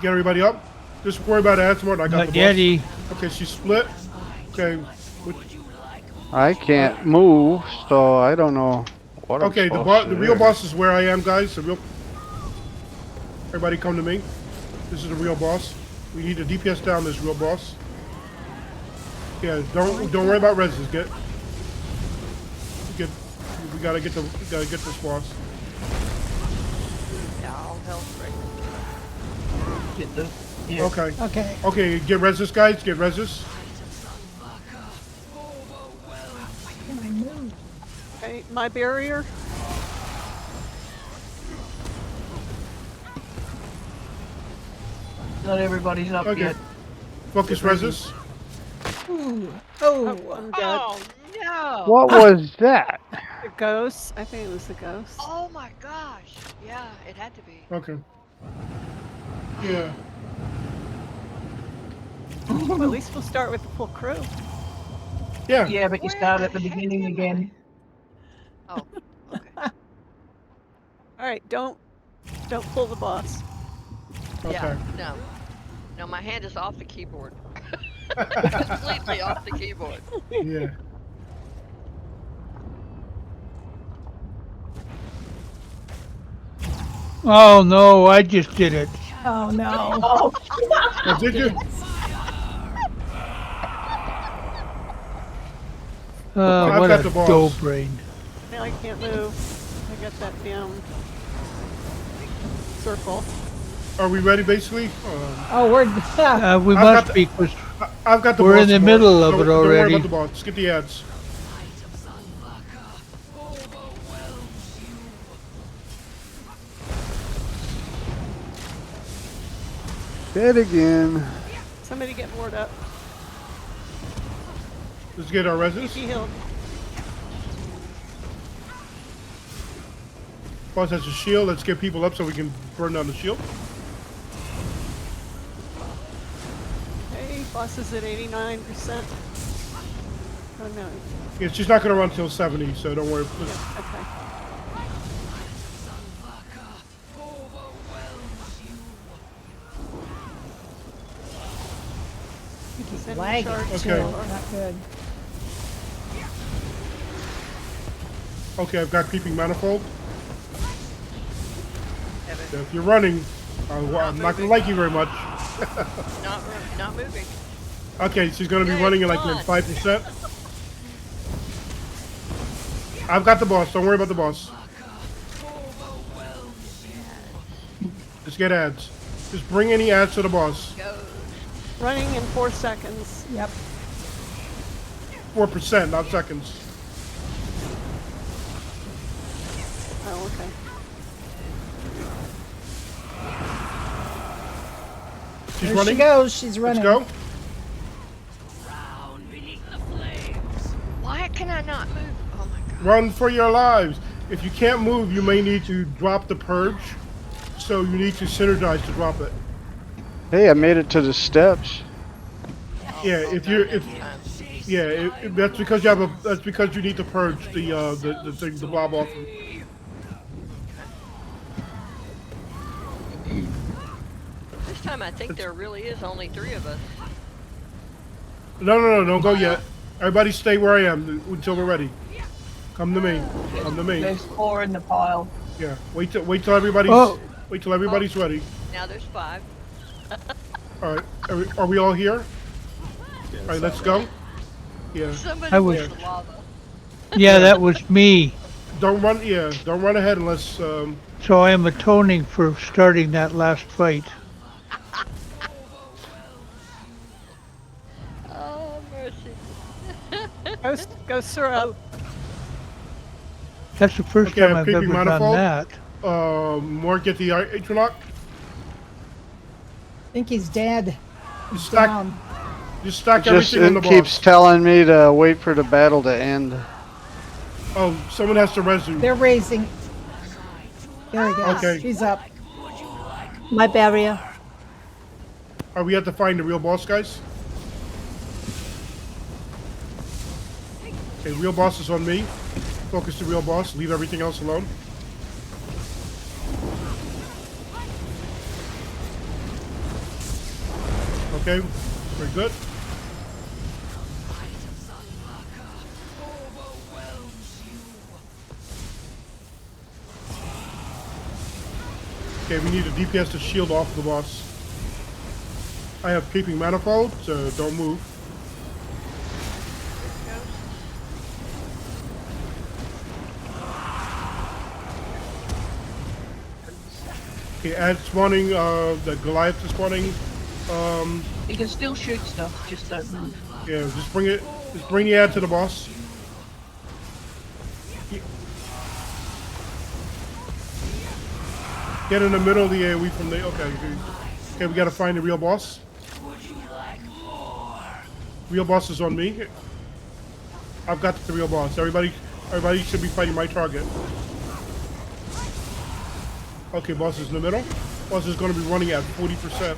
Get everybody up. Just worry about ads more. I got Not the yet, boss. Okay, she's split. Okay. I can't move, so I don't know what I'm Okay, supposed to the real do. boss is where I am, guys. Everybody come to me. This is the real boss. We need to DPS down this real boss. Yeah, don't worry about reses. We gotta get this boss. Yeah, all hell's breaking. Get the. Yeah. Okay. Okay. Okay, get reses, guys. Get reses. Can I move? Okay, my barrier. Not everybody's up Okay. yet. Focus reses. Ooh. Oh, Oh. I'm dead. Oh no! What was that? The ghost. I think it was the ghost. Oh my gosh! Yeah, it had to be. Okay. Yeah. Well, at least we'll start with the full crew. Yeah. Yeah, but you Where start the at the heck beginning am again. Oh, okay. All right, don't pull the boss. Okay. Yeah, no. No, my hand is off the keyboard. Completely off the keyboard. Yeah. Oh no, I just did it. Oh no. Oh, Oh, did you? I've What got a the boss. dough brain. Now I can't move. I got that damn circle. Are we ready, basically? Oh, we're We I've must got be, 'cause I've got the we're boss. in the Mark. middle of it Don't worry already. about the boss. Skip the ads. Dead again. Somebody get moored up. Let's get our residents. He healed. Boss has a shield. Let's get people up so we can burn down the shield. Hey, boss is at 89%. Oh no. Yeah, she's not going to run till 70, so don't worry. Yeah, okay. Send me lag charge. too. Okay. Not good. Okay, I've got creeping manifold. Evan, Yeah, if you're running, I'm not going to like you very much. not moving. Okay, she's going to be Yeah, running it's at like done. 5%. I've got the boss. Don't worry about the boss. Just get ads. Just bring any ads to the boss. Go. Running in 4 seconds. Yep. 4%, not seconds. Oh, okay. She's There running. she goes. She's running. Let's go. Why can I not move? Oh my god. Run for your lives. If you can't move, you may need to drop the purge. So you need to synergize to drop it. Hey, I made it to the steps. Yeah, if you're that's because you have a that's because you need to purge the thing, the blob off. This time I think there really is only 3 of us. No, don't go yet. Everybody stay where I am until we're ready. Come to me. Come to me. there's 4 in the pile. Yeah. Wait till everybody's Oh. wait till everybody's ready. Now there's 5. All right. Are we all here? All right. Let's go. Yeah. Somebody I was- was the lava. Yeah, that was me. Don't run. Yeah. Don't run ahead unless. So I am atoning for starting that last fight. Oh mercy. Go syrup. That's the first Okay, time I'm I've ever creeping done manifold. that. More get the Atronach. I think he's dead. Just stack. Down. Just stack Just everything on the it keeps boss. telling me to wait for the battle to end. Oh, someone has to resume. They're raising. There he goes. Okay. She's up. My barrier. Are we have to find the real boss, guys? Okay, real boss is on me. Focus the real boss. Leave everything else alone. Okay, very good. Okay, we need a DPS to shield off the boss. I have creeping manifold, so don't move. Okay, add spawning, the Goliath is spawning. You can still shoot stuff, just don't move. Yeah, just bring the ad to the boss. Get in the middle of the AoE from the, okay. Okay, we gotta find the real boss. Real boss is on me. I've got the real boss. Everybody should be fighting my target. Okay, boss is in the middle. Boss is gonna be running at 40%.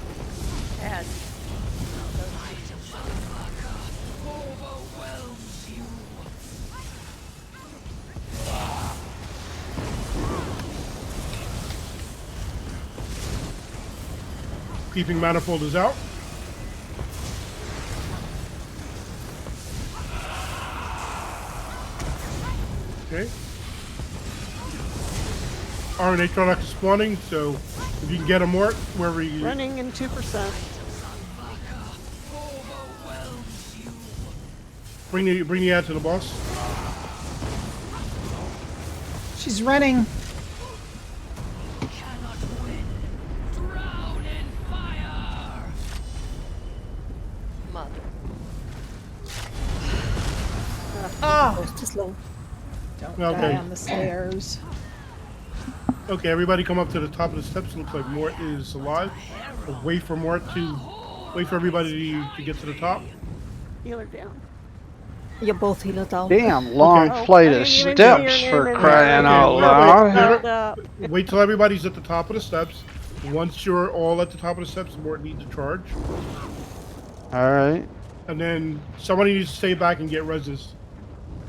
Add. Peeping Manifold is out. Okay. RNA Tronic is spawning, so if you can get a more wherever you Running in 2%. bring the ad to the boss. She's running. Mother. Oh, Too slow. don't Okay. die on the stairs. Okay, everybody come up to the top of the steps. Looks like Mort is alive. Wait for everybody to get to the top. Healer down. You're both healer down. Damn long Oh, flight I of didn't even see your steps name for in crying there. out Okay, loud. Held up. Wait till everybody's at the top of the steps. Once you're all at the top of the steps, Mort needs to charge. All right. And then somebody needs to stay back and get reses.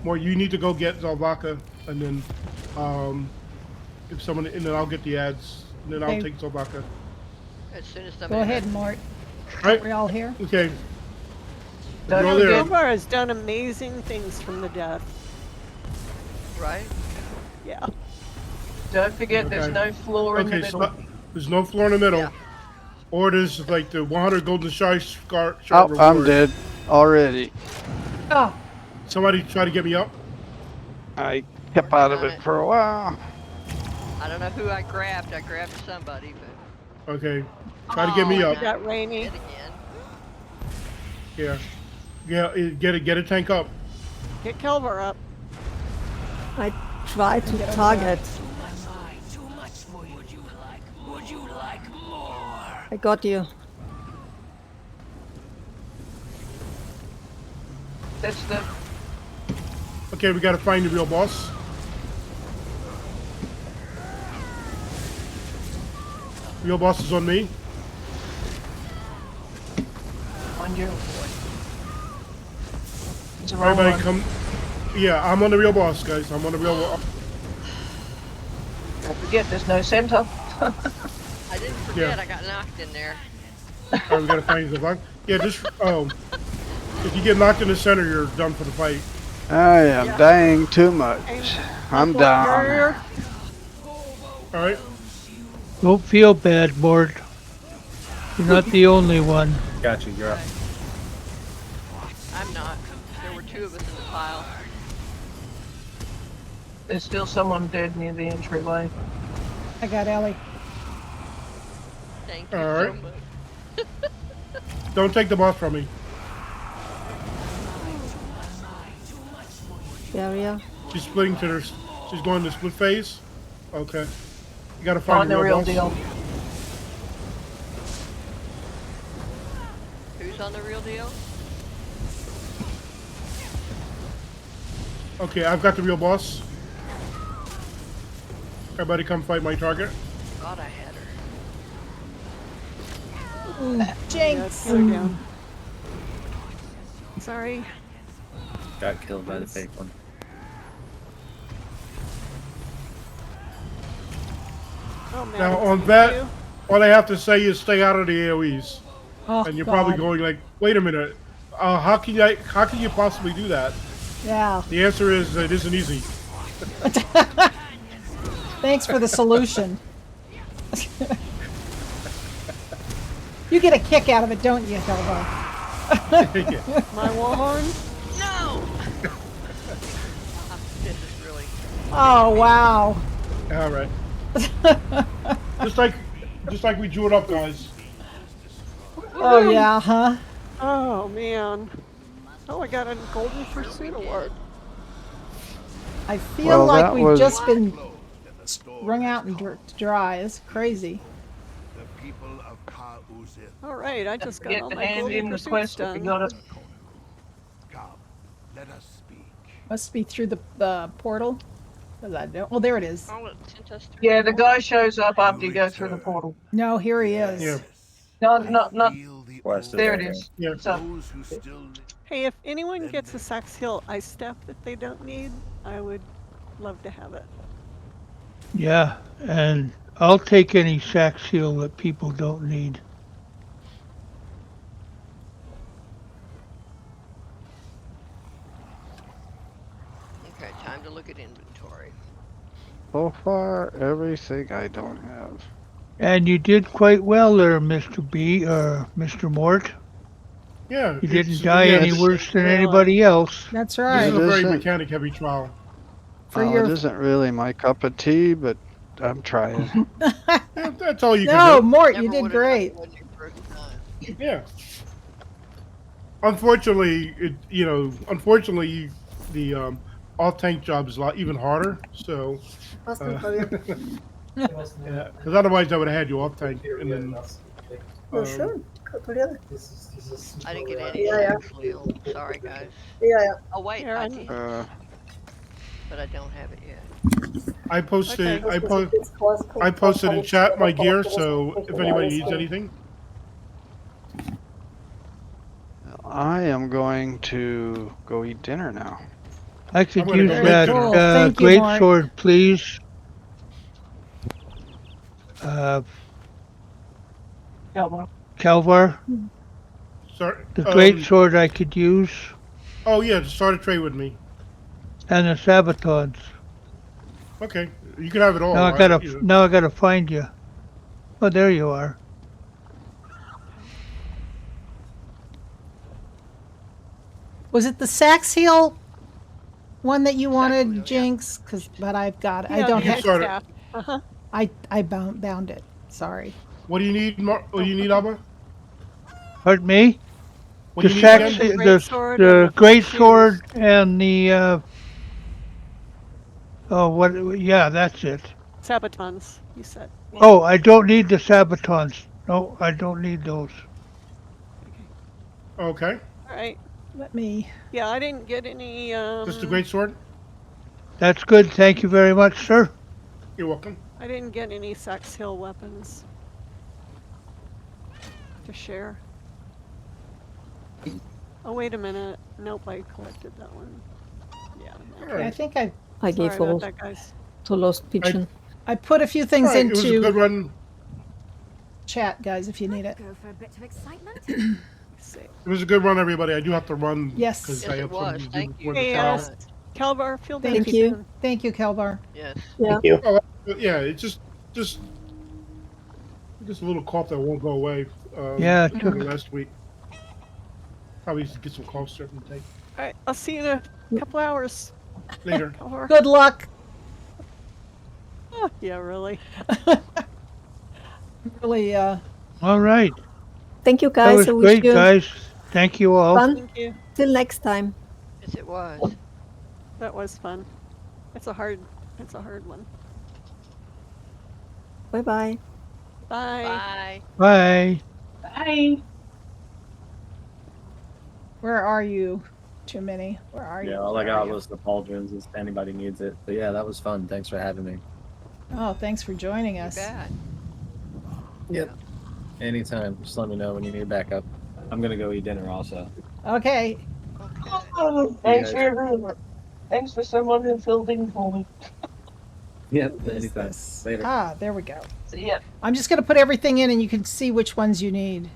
Mort, you need to go get Zalvaka, and then and then I'll get the ads, and then I'll Okay. take Zalvaka. As soon as Go somebody ahead, Mort. Right? We all here? Okay. Don't Go there. Kelvar has done amazing things from the death. Right? Yeah. Don't forget, there's Okay. no floor in the Okay, middle. there's no floor in the middle. Yeah. Or there's like the 100 golden shard Oh, reward. I'm dead already. Oh, Somebody try to get me up. I kept out of it for a while. I don't know who I grabbed. I grabbed somebody, but Okay. Try to get me Oh, up. Got Rainy. dead again. Yeah. Yeah, get a tank up. Get Kelvar up. I try to target. Too much for you. Would you like more? I got you. That's the Okay, we gotta find the real boss. Real boss is on me. on you. It's a wrong Everybody one. come. Yeah, I'm on the real boss, guys. I'm on the real boss. Don't forget, there's no center. I didn't forget. Yeah. I got knocked in there. Alright, we gotta find the block. Yeah, just if you get knocked in the center, you're done for the fight. I am Yeah. dying too much. I'm down. Warrior. Alright. Don't feel bad, Mort. You're not the only one. Got you. You're up. I'm not. There were two of us in the pile. There's still someone dead near the entryway. I got Ellie. Thank you All so right. much. Don't take the boss from me. Barrier. She's splitting to her. She's going to split phase. Okay. You gotta find Find the real boss. deal. Who's on the real deal? Okay, I've got the real boss. Everybody come fight my target. Thought I had her. Ooh, Yeah, Jinx. healer down. Sorry. Got killed by the fake one. Oh man. Now it's on you. that, all I have to say is stay out of the AOE's. Oh, And you're God. probably going like, wait a minute, how can you possibly do that? Yeah. The answer is it isn't easy. Thanks for the solution. You get a kick out of it, don't you, Kelvar? My Warhorn. No! This is really. Oh, wow. All right. just like we drew it up, guys. Oh, yeah, huh? Oh man. Oh, I got a golden pursuit award. I feel Well, like that we've was- just been wrung out and dry. It's crazy. All right, I just got Get all the my hand golden in the pursuits quest if you done. got it. Must be through the portal. 'Cause I don't. Well, there it is. Oh, it sent us through. Yeah, the guy shows up after you go through the portal. No, here he is. Yeah. No, not. West of There it there. is. Yeah. So, Hey, if anyone gets a Sax Hill ice staff that they don't need, I would love to have it. Yeah, and I'll take any sack seal that people don't need. So far, everything I don't have. And you did quite well there, Mr. B, or Mr. Mort. Yeah, You didn't it's die yeah. any This, worse than Really? anybody else. That's this right. is It a very isn't. mechanic-heavy trial. For Oh, your it isn't really my cup of tea, but I'm trying. Yeah, that's all you can no, do. Mort, you Never did would have known great. it wasn't your first time. Yeah. Unfortunately, unfortunately, the off-tank job is a lot even harder. So, yeah, because otherwise I would have had you off-tank, and then um, I didn't get any sex, Lil. Sorry, guys. Oh, wait, I Aaron, did. But I don't have it yet. I posted Okay. I posted in chat my gear. So if anybody needs anything, I am going to go eat dinner now. I could I'm gonna use go Very make that dinner. cool. Thank you, great Mort. sword, please. Kelvar, Sorry. the great sword I could use, Oh yeah, start a trade with me. and the sabatons. Okay, you can have it all. Now I gotta find you. Oh, there you are. Was it the sax heel one that you wanted, wheel, yeah. Jinx? But I've got it. I Yeah, don't You can have. start it. staff. Uh-huh. I bound it. Sorry. What do you need? What do you need, Abba? Pardon me? What The do you need sax, again? The great sword and the the great shoes. sword and the oh, what? Yeah, that's it. Sabatons, you said. Oh, I don't need the sabatons. No, I don't need those. Okay, All right. Let me. Yeah, I didn't get any. just the great sword. That's good. Thank you very much, sir. You're welcome. I didn't get any Sax Hill weapons to share. Oh, wait a minute. Nope, I collected that one. Yeah. All I right. think I I Sorry gave about all that, guys. to Lost Pigeon. put a few All things right. It was a good into run. chat, guys, if you need it. Go for a bit of excitement. Let's see. It was a good run, everybody. I do have to run Yes. because Yes, I it have something was. to do Thank you before the Hey, very trial. much. Kelvar, feel better Thank Thank you. soon. Thank you, Kelvar. Yes. Yeah. Oh, yeah. It's just a little cough that won't go away. Yeah, it From took. the last week. Probably used to get some cough syrup and take All right, I'll see you in a couple hours. later. Kelvar. Good luck. Oh, yeah, really. Really, All right. Thank you, That guys. was I wish great, you guys. Thank you all. fun. Thank you. Till next time. Yes, it was. That was fun. It's a hard one. Bye-bye. Bye. Bye. Bye. Bye. where are you? Too many. Where are you? Yeah, all I Where are got you? was the pauldrons if anybody needs it. But yeah, that was fun. Thanks for having me. Oh, thanks for joining You us. bet. Yep. Anytime. Just let me know when you need backup. I'm gonna go eat dinner also. Okay. Okay. Oh, thanks for someone who filled in for me. Yep, What is anytime. this? Later. Ah, there we go. See ya. I'm just going to put everything in and you can see which ones you need.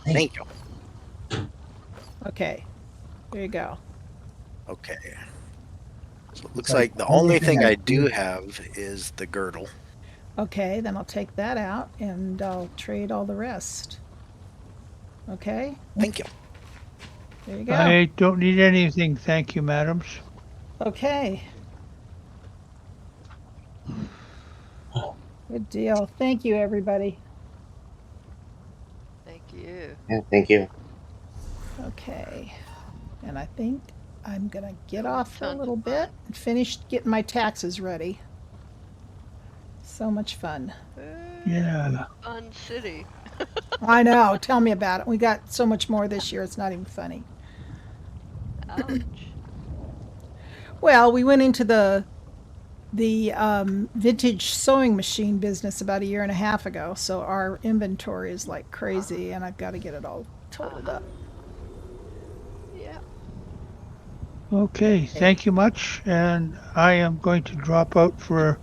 Thank you. Okay. There you go. Okay. So it looks like the only thing I do have is the girdle. Okay, then I'll take that out and I'll trade all the rest. Okay, Thank you. there you go. I don't need anything. Thank you, madams. Okay. Good deal. Thank you, everybody. Thank you. Yeah, thank you. Okay. And I think I'm going to get That was off for a tons little of bit fun. and finish getting my taxes ready. So much fun. Yeah. Fun city. I know. Tell me about it. We got so much more this year. It's not even funny. Ouch. Well, we went into the vintage sewing machine business about a year and a half ago, so our inventory is like crazy, and I've got to get it all totaled up. Yeah. Okay. Thank you much. And I am going to drop out for